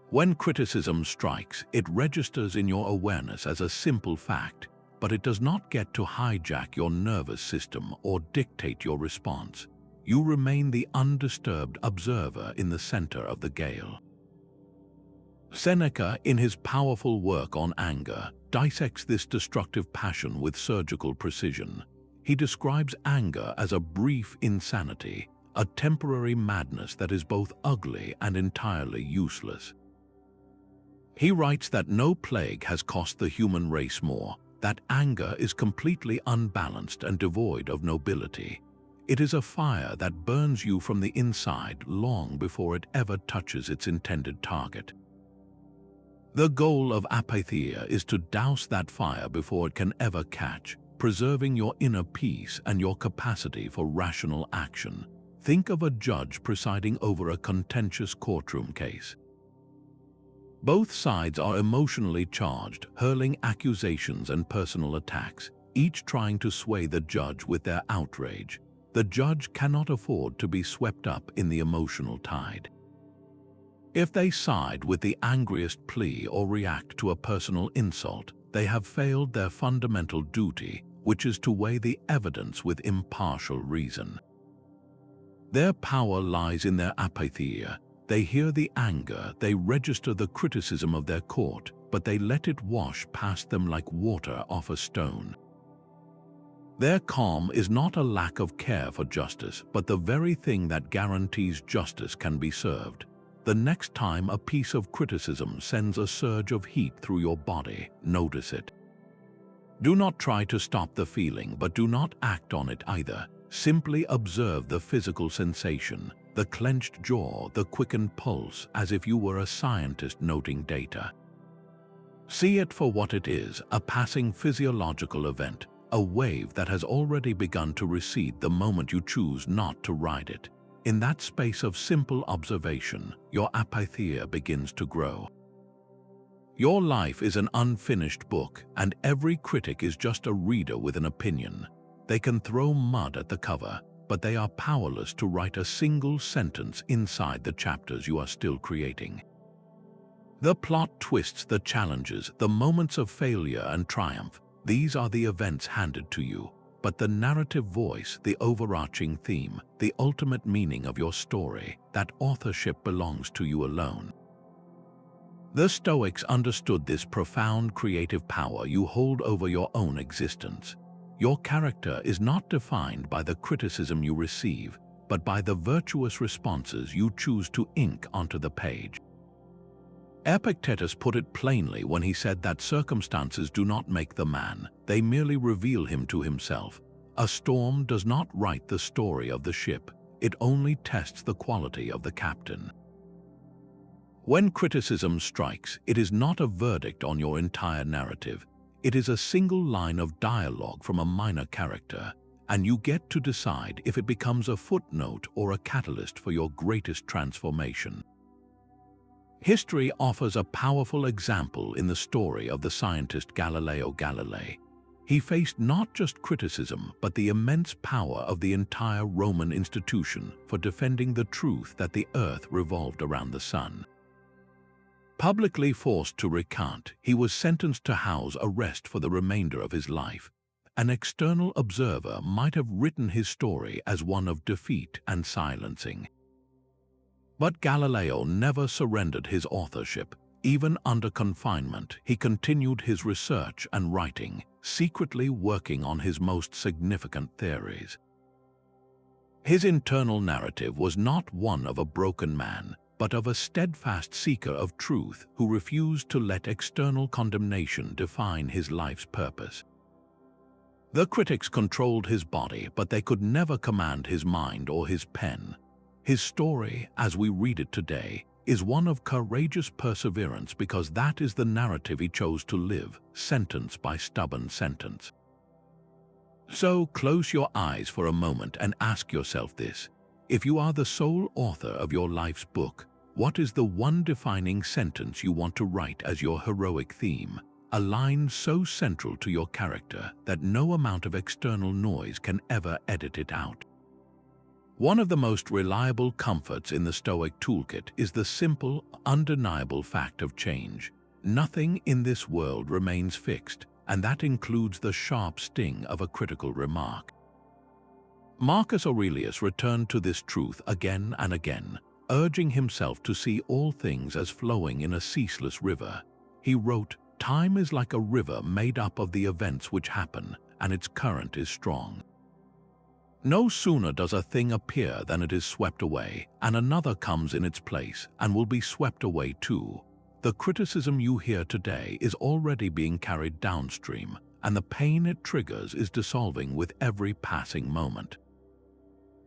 When criticism strikes, it registers in your awareness as a simple fact, but it does not get to hijack your nervous system or dictate your response. You remain the undisturbed observer in the center of the gale. Seneca, in his powerful work on anger, dissects this destructive passion with surgical precision. He describes anger as a brief insanity, a temporary madness that is both ugly and entirely useless. He writes that no plague has cost the human race more, that anger is completely unbalanced and devoid of nobility. It is a fire that burns you from the inside long before it ever touches its intended target. The goal of Apatheia is to douse that fire before it can ever catch, preserving your inner peace and your capacity for rational action. Think of a judge presiding over a contentious courtroom case. Both sides are emotionally charged, hurling accusations and personal attacks, each trying to sway the judge with their outrage. The judge cannot afford to be swept up in the emotional tide. If they side with the angriest plea or react to a personal insult, they have failed their fundamental duty, which is to weigh the evidence with impartial reason. Their power lies in their apatheia. They hear the anger, they register the criticism of their court, but they let it wash past them like water off a stone. Their calm is not a lack of care for justice, but the very thing that guarantees justice can be served. The next time a piece of criticism sends a surge of heat through your body, notice it. Do not try to stop the feeling, but do not act on it either. Simply observe the physical sensation, the clenched jaw, the quickened pulse, as if you were a scientist noting data. See it for what it is, a passing physiological event, a wave that has already begun to recede the moment you choose not to ride it. In that space of simple observation, your apatheia begins to grow. Your life is an unfinished book, and every critic is just a reader with an opinion. They can throw mud at the cover, but they are powerless to write a single sentence inside the chapters you are still creating. The plot twists, the challenges, the moments of failure and triumph, these are the events handed to you. But the narrative voice, the overarching theme, the ultimate meaning of your story, that authorship belongs to you alone. The Stoics understood this profound creative power you hold over your own existence. Your character is not defined by the criticism you receive, but by the virtuous responses you choose to ink onto the page. Epictetus put it plainly when he said that circumstances do not make the man, they merely reveal him to himself. A storm does not write the story of the ship, it only tests the quality of the captain. When criticism strikes, it is not a verdict on your entire narrative. It is a single line of dialogue from a minor character, and you get to decide if it becomes a footnote or a catalyst for your greatest transformation. History offers a powerful example in the story of the scientist Galileo Galilei. He faced not just criticism, but the immense power of the entire Roman institution for defending the truth that the earth revolved around the sun. Publicly forced to recant, he was sentenced to house arrest for the remainder of his life. An external observer might have written his story as one of defeat and silencing. But Galileo never surrendered his authorship. Even under confinement, he continued his research and writing, secretly working on his most significant theories. His internal narrative was not one of a broken man, but of a steadfast seeker of truth who refused to let external condemnation define his life's purpose. The critics controlled his body, but they could never command his mind or his pen. His story, as we read it today, is one of courageous perseverance because that is the narrative he chose to live, sentence by stubborn sentence. So close your eyes for a moment and ask yourself this. If you are the sole author of your life's book, what is the one defining sentence you want to write as your heroic theme? A line so central to your character that no amount of external noise can ever edit it out. One of the most reliable comforts in the Stoic toolkit is the simple, undeniable fact of change. Nothing in this world remains fixed, and that includes the sharp sting of a critical remark. Marcus Aurelius returned to this truth again and again, urging himself to see all things as flowing in a ceaseless river. He wrote, "Time is like a river made up of the events which happen, and its current is strong. No sooner does a thing appear than it is swept away, and another comes in its place and will be swept away too. The criticism you hear today is already being carried downstream, and the pain it triggers is dissolving with every passing moment."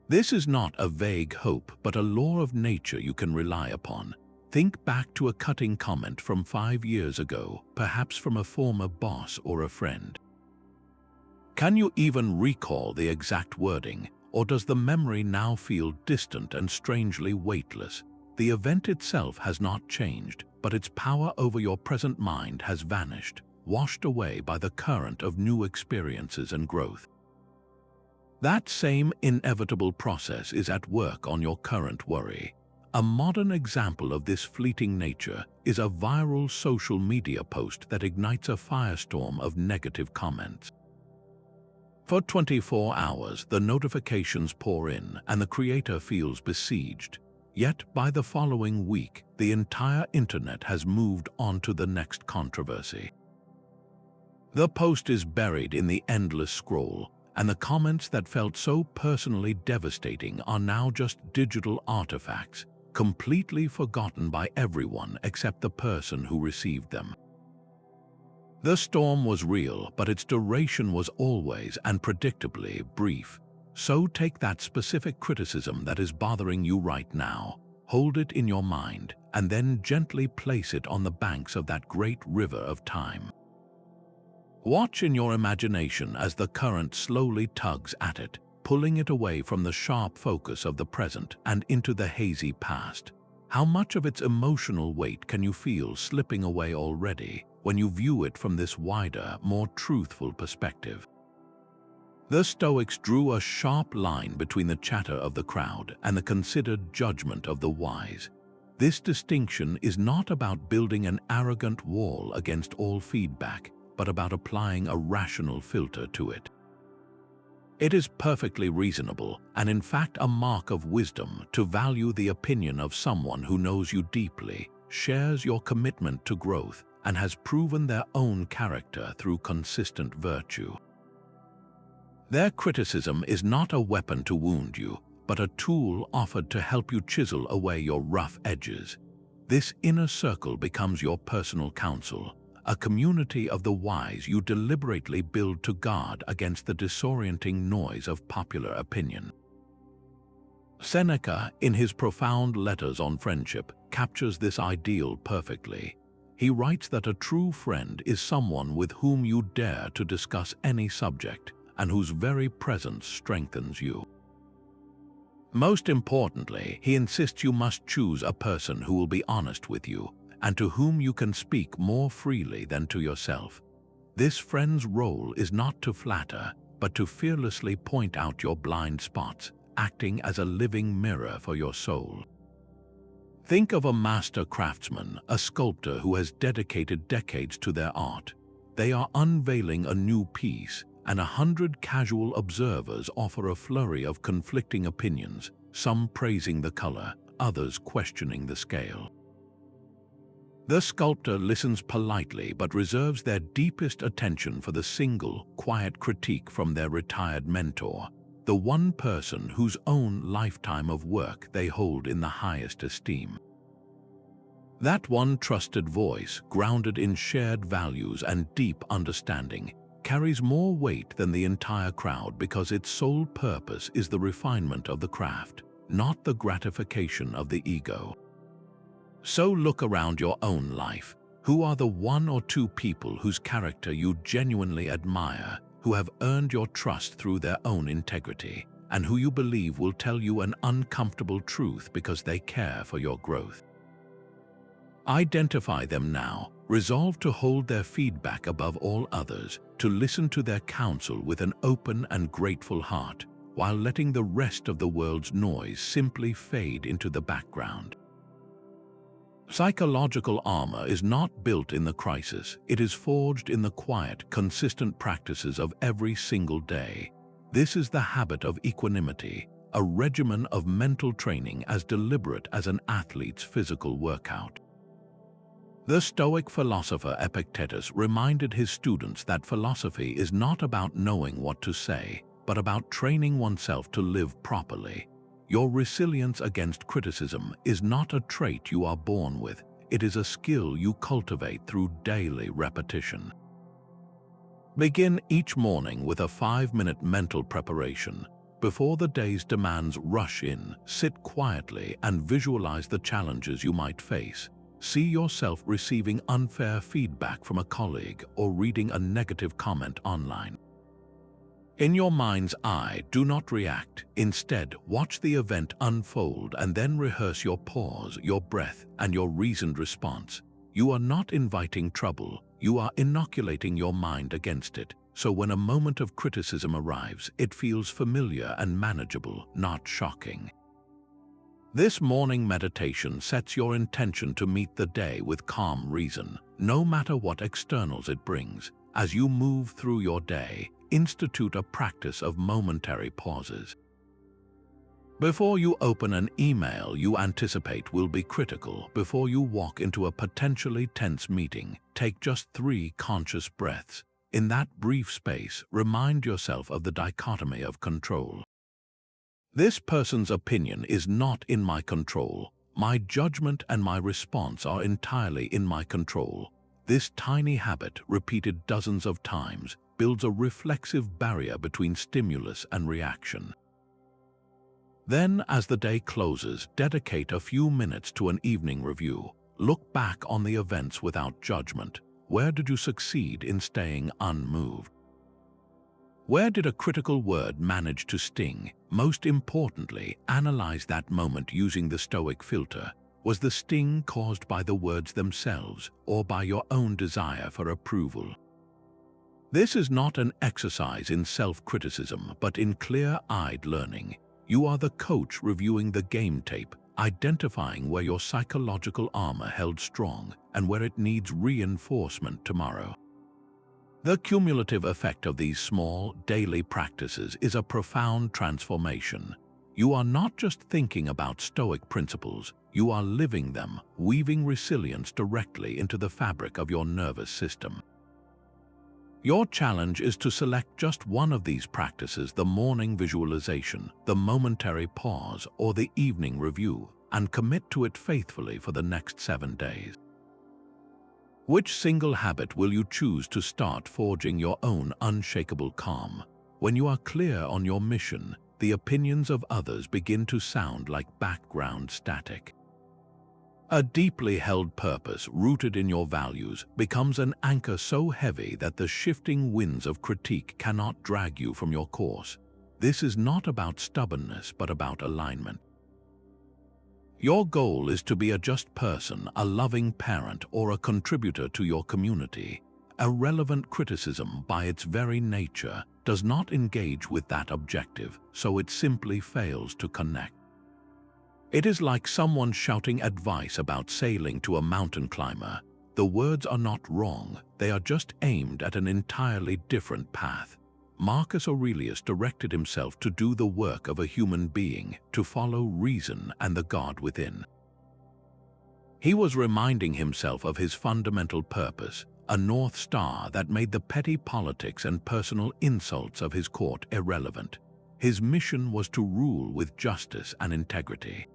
This is not a vague hope, but a law of nature you can rely upon. Think back to a cutting comment from 5 years ago, perhaps from a former boss or a friend. Can you even recall the exact wording, or does the memory now feel distant and strangely weightless? The event itself has not changed, but its power over your present mind has vanished, washed away by the current of new experiences and growth. That same inevitable process is at work on your current worry. A modern example of this fleeting nature is a viral social media post that ignites a firestorm of negative comments. For 24 hours, the notifications pour in and the creator feels besieged. Yet, by the following week, the entire internet has moved on to the next controversy. The post is buried in the endless scroll, and the comments that felt so personally devastating are now just digital artifacts, completely forgotten by everyone except the person who received them. The storm was real, but its duration was always and predictably brief. So take that specific criticism that is bothering you right now. hold it in your mind, and then gently place it on the banks of that great river of time. Watch in your imagination as the current slowly tugs at it, pulling it away from the sharp focus of the present and into the hazy past. How much of its emotional weight can you feel slipping away already when you view it from this wider, more truthful perspective? The Stoics drew a sharp line between the chatter of the crowd and the considered judgment of the wise. This distinction is not about building an arrogant wall against all feedback, but about applying a rational filter to it. It is perfectly reasonable, and in fact a mark of wisdom, to value the opinion of someone who knows you deeply, shares your commitment to growth, and has proven their own character through consistent virtue. Their criticism is not a weapon to wound you, but a tool offered to help you chisel away your rough edges. This inner circle becomes your personal counsel, a community of the wise you deliberately build to guard against the disorienting noise of popular opinion. Seneca, in his profound letters on friendship, captures this ideal perfectly. He writes that a true friend is someone with whom you dare to discuss any subject, and whose very presence strengthens you. Most importantly, he insists you must choose a person who will be honest with you, and to whom you can speak more freely than to yourself. This friend's role is not to flatter, but to fearlessly point out your blind spots, acting as a living mirror for your soul. Think of a master craftsman, a sculptor who has dedicated decades to their art. They are unveiling a new piece, and 100 casual observers offer a flurry of conflicting opinions, some praising the color, others questioning the scale. The sculptor listens politely but reserves their deepest attention for the single, quiet critique from their retired mentor, the one person whose own lifetime of work they hold in the highest esteem. That one trusted voice, grounded in shared values and deep understanding, carries more weight than the entire crowd because its sole purpose is the refinement of the craft, not the gratification of the ego. So look around your own life. Who are the one or two people whose character you genuinely admire, who have earned your trust through their own integrity, and who you believe will tell you an uncomfortable truth because they care for your growth? Identify them now, resolve to hold their feedback above all others, to listen to their counsel with an open and grateful heart, while letting the rest of the world's noise simply fade into the background. Psychological armor is not built in the crisis, it is forged in the quiet, consistent practices of every single day. This is the habit of equanimity, a regimen of mental training as deliberate as an athlete's physical workout. The Stoic philosopher Epictetus reminded his students that philosophy is not about knowing what to say, but about training oneself to live properly. Your resilience against criticism is not a trait you are born with, it is a skill you cultivate through daily repetition. Begin each morning with a 5-minute mental preparation. Before the day's demands rush in, sit quietly and visualize the challenges you might face. See yourself receiving unfair feedback from a colleague or reading a negative comment online. In your mind's eye, do not react. Instead, watch the event unfold and then rehearse your pause, your breath, and your reasoned response. You are not inviting trouble, you are inoculating your mind against it. So when a moment of criticism arrives, it feels familiar and manageable, not shocking. This morning meditation sets your intention to meet the day with calm reason, no matter what externals it brings. As you move through your day, institute a practice of momentary pauses. Before you open an email you anticipate will be critical, before you walk into a potentially tense meeting, take just 3 conscious breaths. In that brief space, remind yourself of the dichotomy of control. This person's opinion is not in my control. My judgment and my response are entirely in my control. This tiny habit, repeated dozens of times, builds a reflexive barrier between stimulus and reaction. Then, as the day closes, dedicate a few minutes to an evening review. Look back on the events without judgment. Where did you succeed in staying unmoved? Where did a critical word manage to sting? Most importantly, analyze that moment using the Stoic filter. Was the sting caused by the words themselves or by your own desire for approval? This is not an exercise in self-criticism, but in clear-eyed learning. You are the coach reviewing the game tape, identifying where your psychological armor held strong and where it needs reinforcement tomorrow. The cumulative effect of these small, daily practices is a profound transformation. You are not just thinking about Stoic principles, you are living them, weaving resilience directly into the fabric of your nervous system. Your challenge is to select just one of these practices, the morning visualization, the momentary pause, or the evening review, and commit to it faithfully for the next 7 days. Which single habit will you choose to start forging your own unshakable calm? When you are clear on your mission, the opinions of others begin to sound like background static. A deeply held purpose rooted in your values becomes an anchor so heavy that the shifting winds of critique cannot drag you from your course. This is not about stubbornness, but about alignment. Your goal is to be a just person, a loving parent, or a contributor to your community. Irrelevant criticism, by its very nature, does not engage with that objective, so it simply fails to connect. It is like someone shouting advice about sailing to a mountain climber. The words are not wrong, they are just aimed at an entirely different path. Marcus Aurelius directed himself to do the work of a human being, to follow reason and the God within. He was reminding himself of his fundamental purpose, a North Star that made the petty politics and personal insults of his court irrelevant. His mission was to rule with justice and integrity.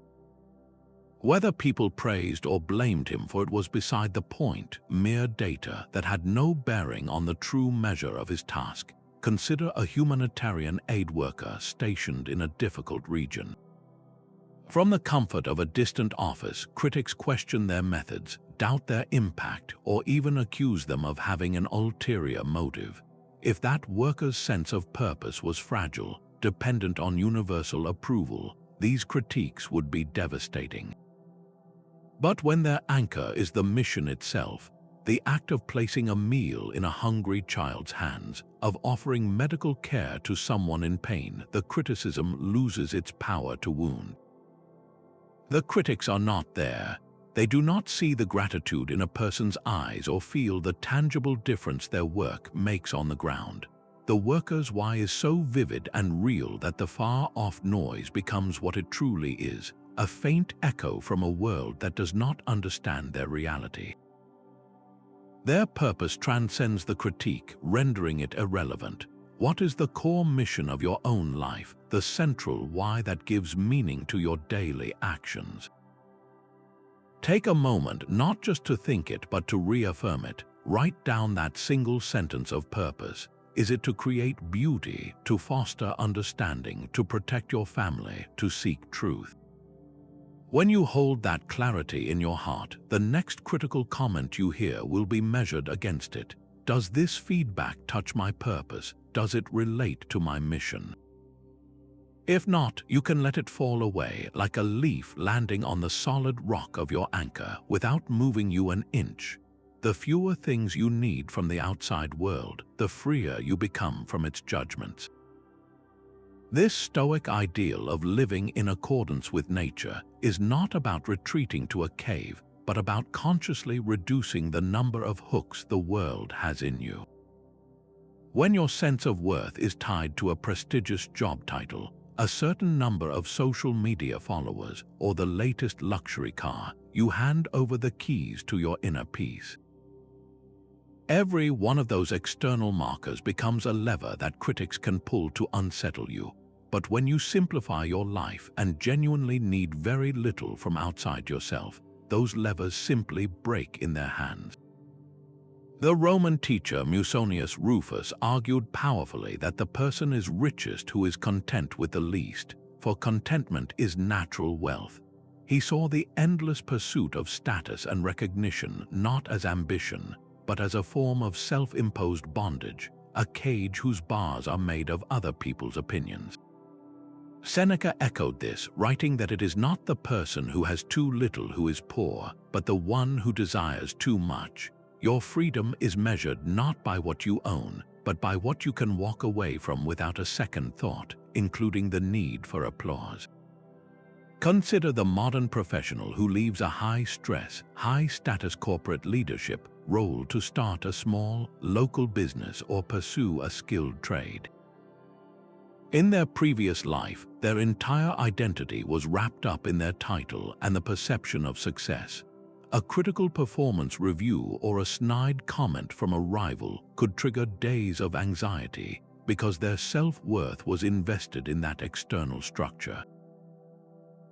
Whether people praised or blamed him for it was beside the point, mere data that had no bearing on the true measure of his task. Consider a humanitarian aid worker stationed in a difficult region. From the comfort of a distant office, critics question their methods, doubt their impact, or even accuse them of having an ulterior motive. If that worker's sense of purpose was fragile, dependent on universal approval, these critiques would be devastating. But when their anchor is the mission itself, the act of placing a meal in a hungry child's hands, of offering medical care to someone in pain, the criticism loses its power to wound. The critics are not there. They do not see the gratitude in a person's eyes or feel the tangible difference their work makes on the ground. The worker's why is so vivid and real that the far-off noise becomes what it truly is, a faint echo from a world that does not understand their reality. Their purpose transcends the critique, rendering it irrelevant. What is the core mission of your own life, the central why that gives meaning to your daily actions? Take a moment not just to think it, but to reaffirm it. Write down that single sentence of purpose. Is it to create beauty, to foster understanding, to protect your family, to seek truth? When you hold that clarity in your heart, the next critical comment you hear will be measured against it. Does this feedback touch my purpose? Does it relate to my mission? If not, you can let it fall away like a leaf landing on the solid rock of your anchor without moving you an inch. The fewer things you need from the outside world, the freer you become from its judgments. This Stoic ideal of living in accordance with nature is not about retreating to a cave, but about consciously reducing the number of hooks the world has in you. When your sense of worth is tied to a prestigious job title, a certain number of social media followers, or the latest luxury car, you hand over the keys to your inner peace. Every one of those external markers becomes a lever that critics can pull to unsettle you. But when you simplify your life and genuinely need very little from outside yourself, those levers simply break in their hands. The Roman teacher Musonius Rufus argued powerfully that the person is richest who is content with the least. for contentment is natural wealth. He saw the endless pursuit of status and recognition not as ambition, but as a form of self-imposed bondage, a cage whose bars are made of other people's opinions. Seneca echoed this, writing that it is not the person who has too little who is poor, but the one who desires too much. Your freedom is measured not by what you own, but by what you can walk away from without a second thought, including the need for applause. Consider the modern professional who leaves a high-stress, high-status corporate leadership role to start a small, local business or pursue a skilled trade. In their previous life, their entire identity was wrapped up in their title and the perception of success. A critical performance review or a snide comment from a rival could trigger days of anxiety because their self-worth was invested in that external structure.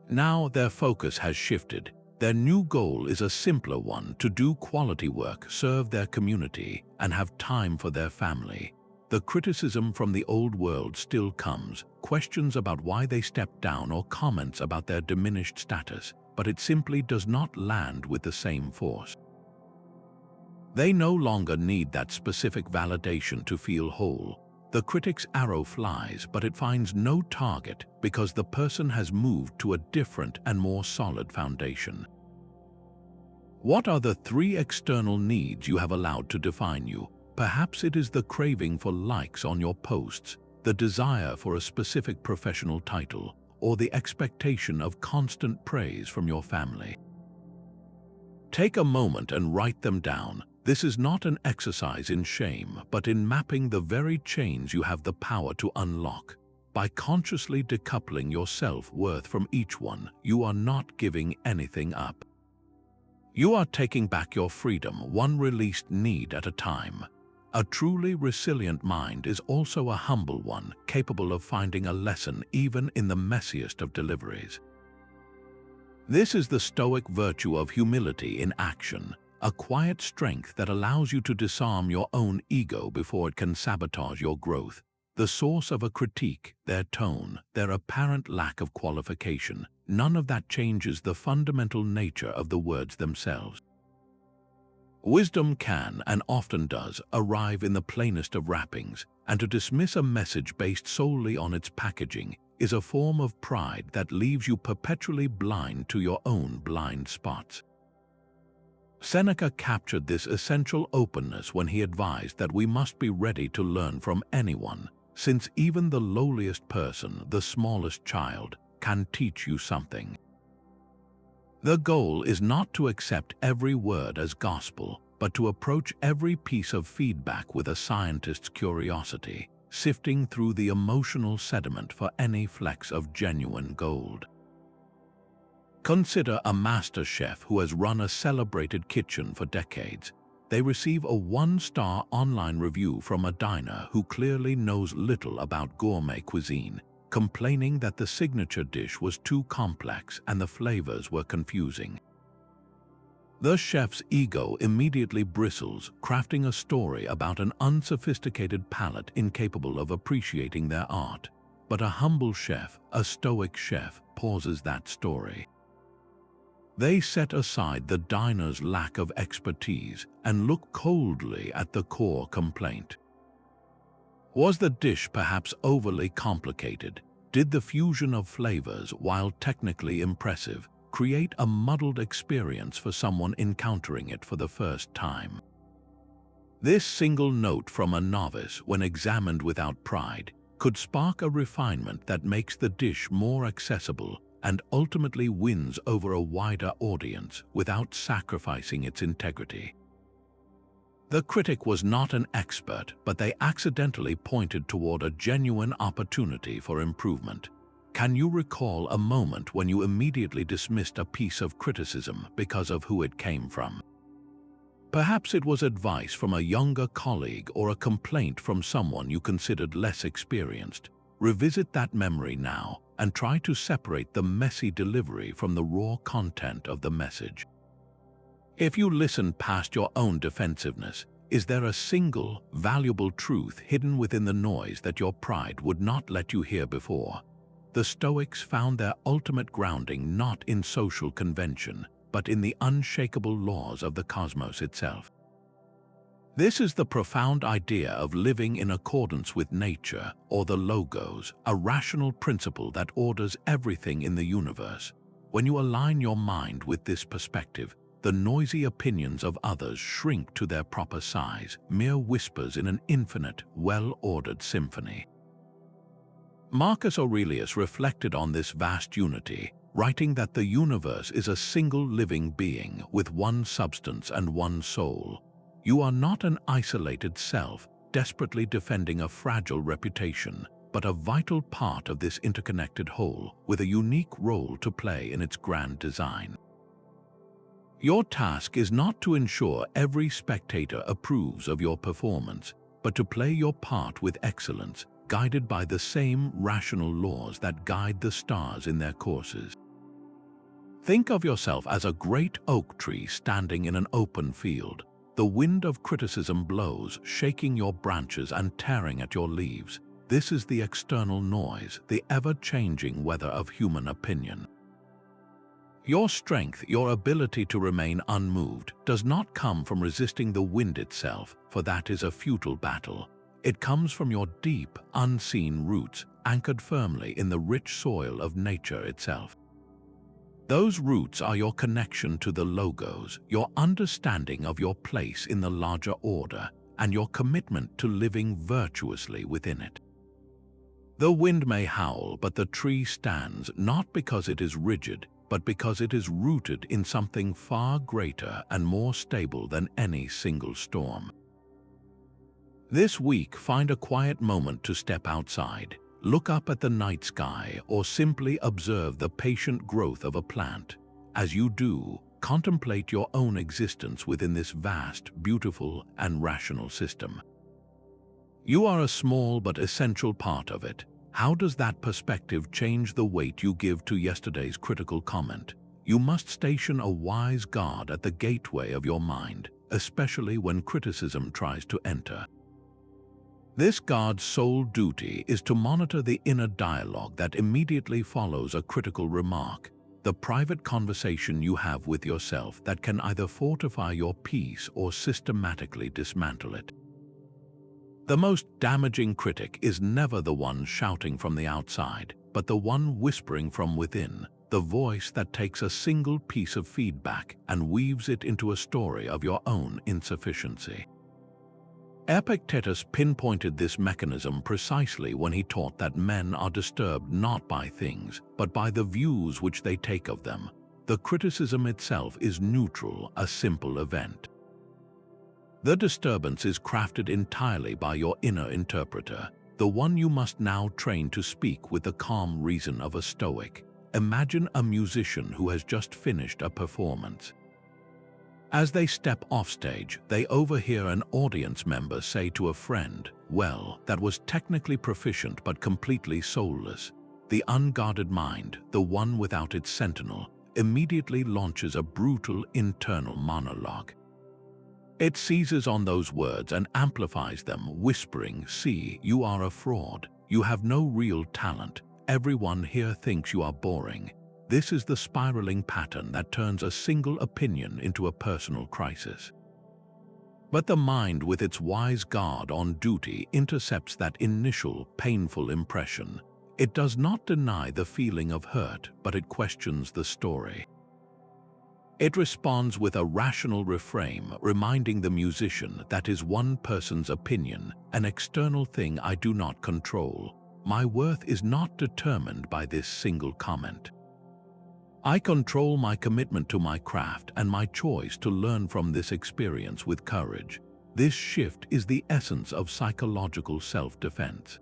Now their focus has shifted. Their new goal is a simpler one: to do quality work, serve their community, and have time for their family. The criticism from the old world still comes, questions about why they stepped down or comments about their diminished status, but it simply does not land with the same force. They no longer need that specific validation to feel whole. The critic's arrow flies, but it finds no target because the person has moved to a different and more solid foundation. What are the 3 external needs you have allowed to define you? Perhaps it is the craving for likes on your posts, the desire for a specific professional title, or the expectation of constant praise from your family. Take a moment and write them down. This is not an exercise in shame, but in mapping the very chains you have the power to unlock. By consciously decoupling your self-worth from each one, you are not giving anything up. You are taking back your freedom, one released need at a time. A truly resilient mind is also a humble one, capable of finding a lesson even in the messiest of deliveries. This is the Stoic virtue of humility in action. A quiet strength that allows you to disarm your own ego before it can sabotage your growth. The source of a critique, their tone, their apparent lack of qualification, none of that changes the fundamental nature of the words themselves. Wisdom can, and often does, arrive in the plainest of wrappings, and to dismiss a message based solely on its packaging is a form of pride that leaves you perpetually blind to your own blind spots. Seneca captured this essential openness when he advised that we must be ready to learn from anyone, since even the lowliest person, the smallest child, can teach you something. The goal is not to accept every word as gospel, but to approach every piece of feedback with a scientist's curiosity, sifting through the emotional sediment for any flecks of genuine gold. Consider a master chef who has run a celebrated kitchen for decades. They receive a 1-star online review from a diner who clearly knows little about gourmet cuisine, complaining that the signature dish was too complex and the flavors were confusing. The chef's ego immediately bristles, crafting a story about an unsophisticated palate incapable of appreciating their art. But a humble chef, a stoic chef, pauses that story. They set aside the diner's lack of expertise and look coldly at the core complaint. Was the dish perhaps overly complicated? Did the fusion of flavors, while technically impressive, create a muddled experience for someone encountering it for the first time? This single note from a novice, when examined without pride, could spark a refinement that makes the dish more accessible and ultimately wins over a wider audience without sacrificing its integrity. The critic was not an expert, but they accidentally pointed toward a genuine opportunity for improvement. Can you recall a moment when you immediately dismissed a piece of criticism because of who it came from? Perhaps it was advice from a younger colleague or a complaint from someone you considered less experienced. Revisit that memory now and try to separate the messy delivery from the raw content of the message. If you listen past your own defensiveness, is there a single, valuable truth hidden within the noise that your pride would not let you hear before? the Stoics found their ultimate grounding not in social convention, but in the unshakable laws of the cosmos itself. This is the profound idea of living in accordance with nature, or the logos, a rational principle that orders everything in the universe. When you align your mind with this perspective, the noisy opinions of others shrink to their proper size, mere whispers in an infinite, well-ordered symphony. Marcus Aurelius reflected on this vast unity, writing that the universe is a single living being with one substance and one soul. You are not an isolated self, desperately defending a fragile reputation, but a vital part of this interconnected whole, with a unique role to play in its grand design. Your task is not to ensure every spectator approves of your performance, but to play your part with excellence, guided by the same rational laws that guide the stars in their courses. Think of yourself as a great oak tree standing in an open field. The wind of criticism blows, shaking your branches and tearing at your leaves. This is the external noise, the ever-changing weather of human opinion. Your strength, your ability to remain unmoved, does not come from resisting the wind itself, for that is a futile battle. It comes from your deep, unseen roots, anchored firmly in the rich soil of nature itself. Those roots are your connection to the logos, your understanding of your place in the larger order, and your commitment to living virtuously within it. The wind may howl, but the tree stands not because it is rigid, but because it is rooted in something far greater and more stable than any single storm. This week, find a quiet moment to step outside, look up at the night sky, or simply observe the patient growth of a plant. As you do, contemplate your own existence within this vast, beautiful, and rational system. You are a small but essential part of it. How does that perspective change the weight you give to yesterday's critical comment? You must station a wise guard at the gateway of your mind, especially when criticism tries to enter. This guard's sole duty is to monitor the inner dialogue that immediately follows a critical remark, the private conversation you have with yourself that can either fortify your peace or systematically dismantle it. The most damaging critic is never the one shouting from the outside, but the one whispering from within, the voice that takes a single piece of feedback and weaves it into a story of your own insufficiency. Epictetus pinpointed this mechanism precisely when he taught that men are disturbed not by things, but by the views which they take of them. The criticism itself is neutral, a simple event. The disturbance is crafted entirely by your inner interpreter, the one you must now train to speak with the calm reason of a Stoic. Imagine a musician who has just finished a performance. As they step off stage, they overhear an audience member say to a friend, "Well, that was technically proficient but completely soulless." The unguarded mind, the one without its sentinel, immediately launches a brutal internal monologue. It seizes on those words and amplifies them, whispering, "See, you are a fraud. You have no real talent. Everyone here thinks you are boring." This is the spiraling pattern that turns a single opinion into a personal crisis. But the mind, with its wise guard on duty, intercepts that initial, painful impression. It does not deny the feeling of hurt, but it questions the story. It responds with a rational reframe, reminding the musician that is one person's opinion, an external thing I do not control. My worth is not determined by this single comment. I control my commitment to my craft and my choice to learn from this experience with courage. This shift is the essence of psychological self-defense.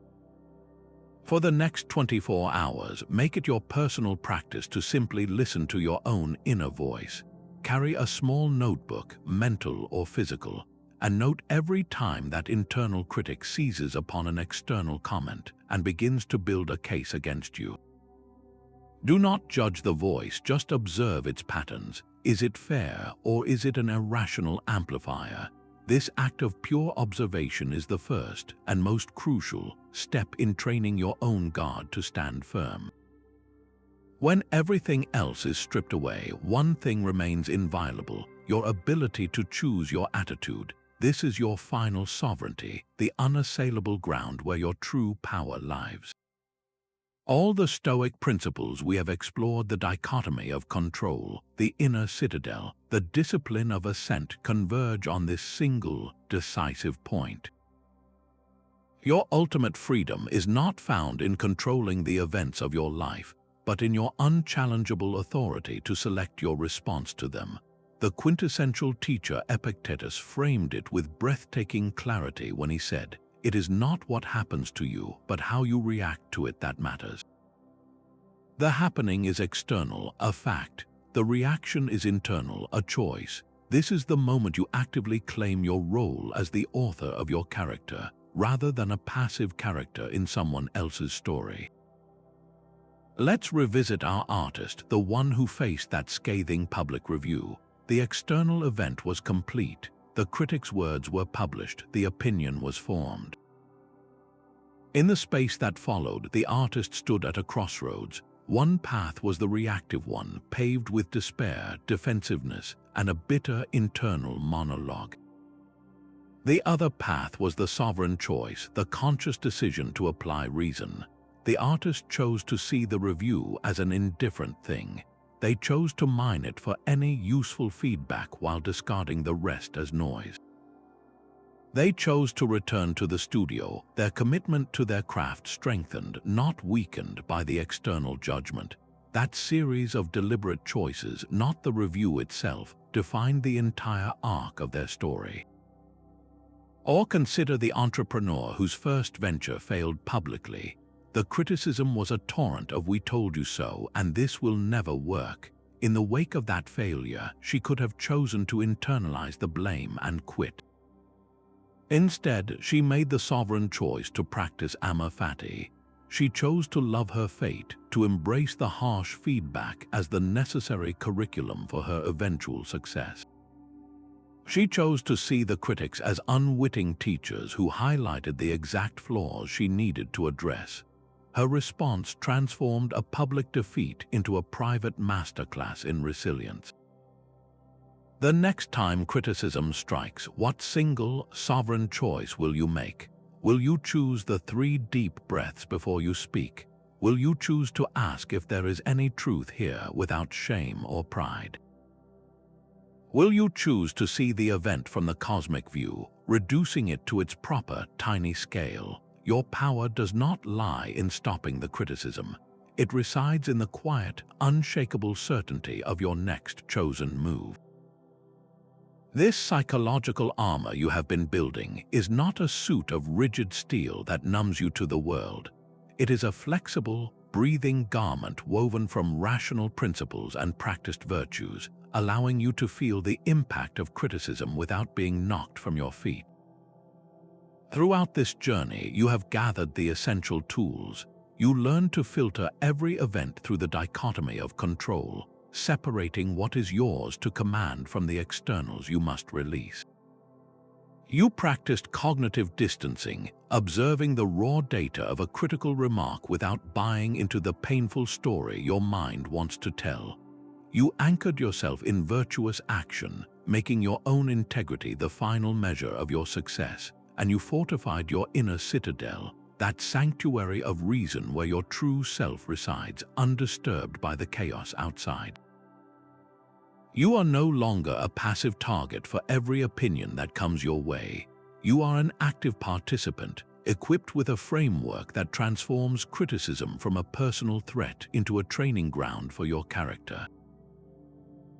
For the next 24 hours, make it your personal practice to simply listen to your own inner voice. Carry a small notebook, mental or physical, and note every time that internal critic seizes upon an external comment and begins to build a case against you. Do not judge the voice, just observe its patterns. Is it fair, or is it an irrational amplifier? This act of pure observation is the first and most crucial step in training your own guard to stand firm. When everything else is stripped away, one thing remains inviolable: your ability to choose your attitude. This is your final sovereignty, the unassailable ground where your true power lies. All the Stoic principles we have explored, the dichotomy of control, the inner citadel, the discipline of assent, converge on this single, decisive point. Your ultimate freedom is not found in controlling the events of your life, but in your unchallengeable authority to select your response to them. The quintessential teacher Epictetus framed it with breathtaking clarity when he said, "It is not what happens to you, but how you react to it that matters." The happening is external, a fact. The reaction is internal, a choice. This is the moment you actively claim your role as the author of your character, rather than a passive character in someone else's story. Let's revisit our artist, the one who faced that scathing public review. The external event was complete. The critic's words were published. The opinion was formed. In the space that followed, the artist stood at a crossroads. One path was the reactive one, paved with despair, defensiveness, and a bitter internal monologue. The other path was the sovereign choice, the conscious decision to apply reason. The artist chose to see the review as an indifferent thing. They chose to mine it for any useful feedback while discarding the rest as noise. They chose to return to the studio, their commitment to their craft strengthened, not weakened by the external judgment. That series of deliberate choices, not the review itself, defined the entire arc of their story. Or consider the entrepreneur whose first venture failed publicly. The criticism was a torrent of "we told you so" and "this will never work." In the wake of that failure, she could have chosen to internalize the blame and quit. Instead, she made the sovereign choice to practice Amor Fati. She chose to love her fate, to embrace the harsh feedback as the necessary curriculum for her eventual success. She chose to see the critics as unwitting teachers who highlighted the exact flaws she needed to address. Her response transformed a public defeat into a private masterclass in resilience. The next time criticism strikes, what single, sovereign choice will you make? Will you choose the 3 deep breaths before you speak? Will you choose to ask if there is any truth here without shame or pride? Will you choose to see the event from the cosmic view, reducing it to its proper, tiny scale? Your power does not lie in stopping the criticism. It resides in the quiet, unshakable certainty of your next chosen move. This psychological armor you have been building is not a suit of rigid steel that numbs you to the world. It is a flexible, breathing garment woven from rational principles and practiced virtues, allowing you to feel the impact of criticism without being knocked from your feet. Throughout this journey, you have gathered the essential tools. You learn to filter every event through the dichotomy of control, separating what is yours to command from the externals you must release. You practiced cognitive distancing, observing the raw data of a critical remark without buying into the painful story your mind wants to tell. You anchored yourself in virtuous action, making your own integrity the final measure of your success, and you fortified your inner citadel, that sanctuary of reason where your true self resides, undisturbed by the chaos outside. You are no longer a passive target for every opinion that comes your way. You are an active participant, equipped with a framework that transforms criticism from a personal threat into a training ground for your character.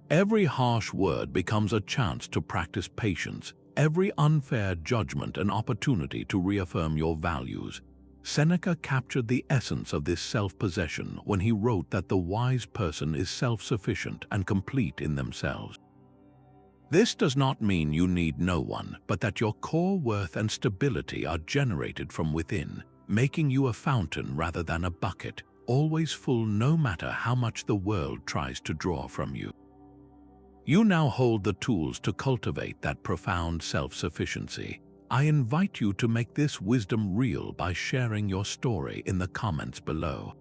Every harsh word becomes a chance to practice patience, every unfair judgment an opportunity to reaffirm your values. Seneca captured the essence of this self-possession when he wrote that the wise person is self-sufficient and complete in themselves. This does not mean you need no one, but that your core worth and stability are generated from within, making you a fountain rather than a bucket, always full no matter how much the world tries to draw from you. You now hold the tools to cultivate that profound self-sufficiency. I invite you to make this wisdom real by sharing your story in the comments below.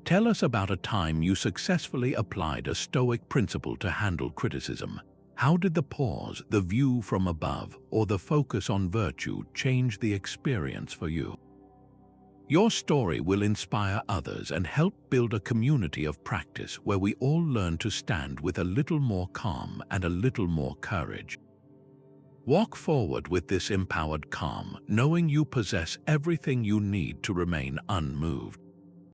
Tell us about a time you successfully applied a Stoic principle to handle criticism. How did the pause, the view from above, or the focus on virtue change the experience for you? Your story will inspire others and help build a community of practice where we all learn to stand with a little more calm and a little more courage. Walk forward with this empowered calm, knowing you possess everything you need to remain unmoved.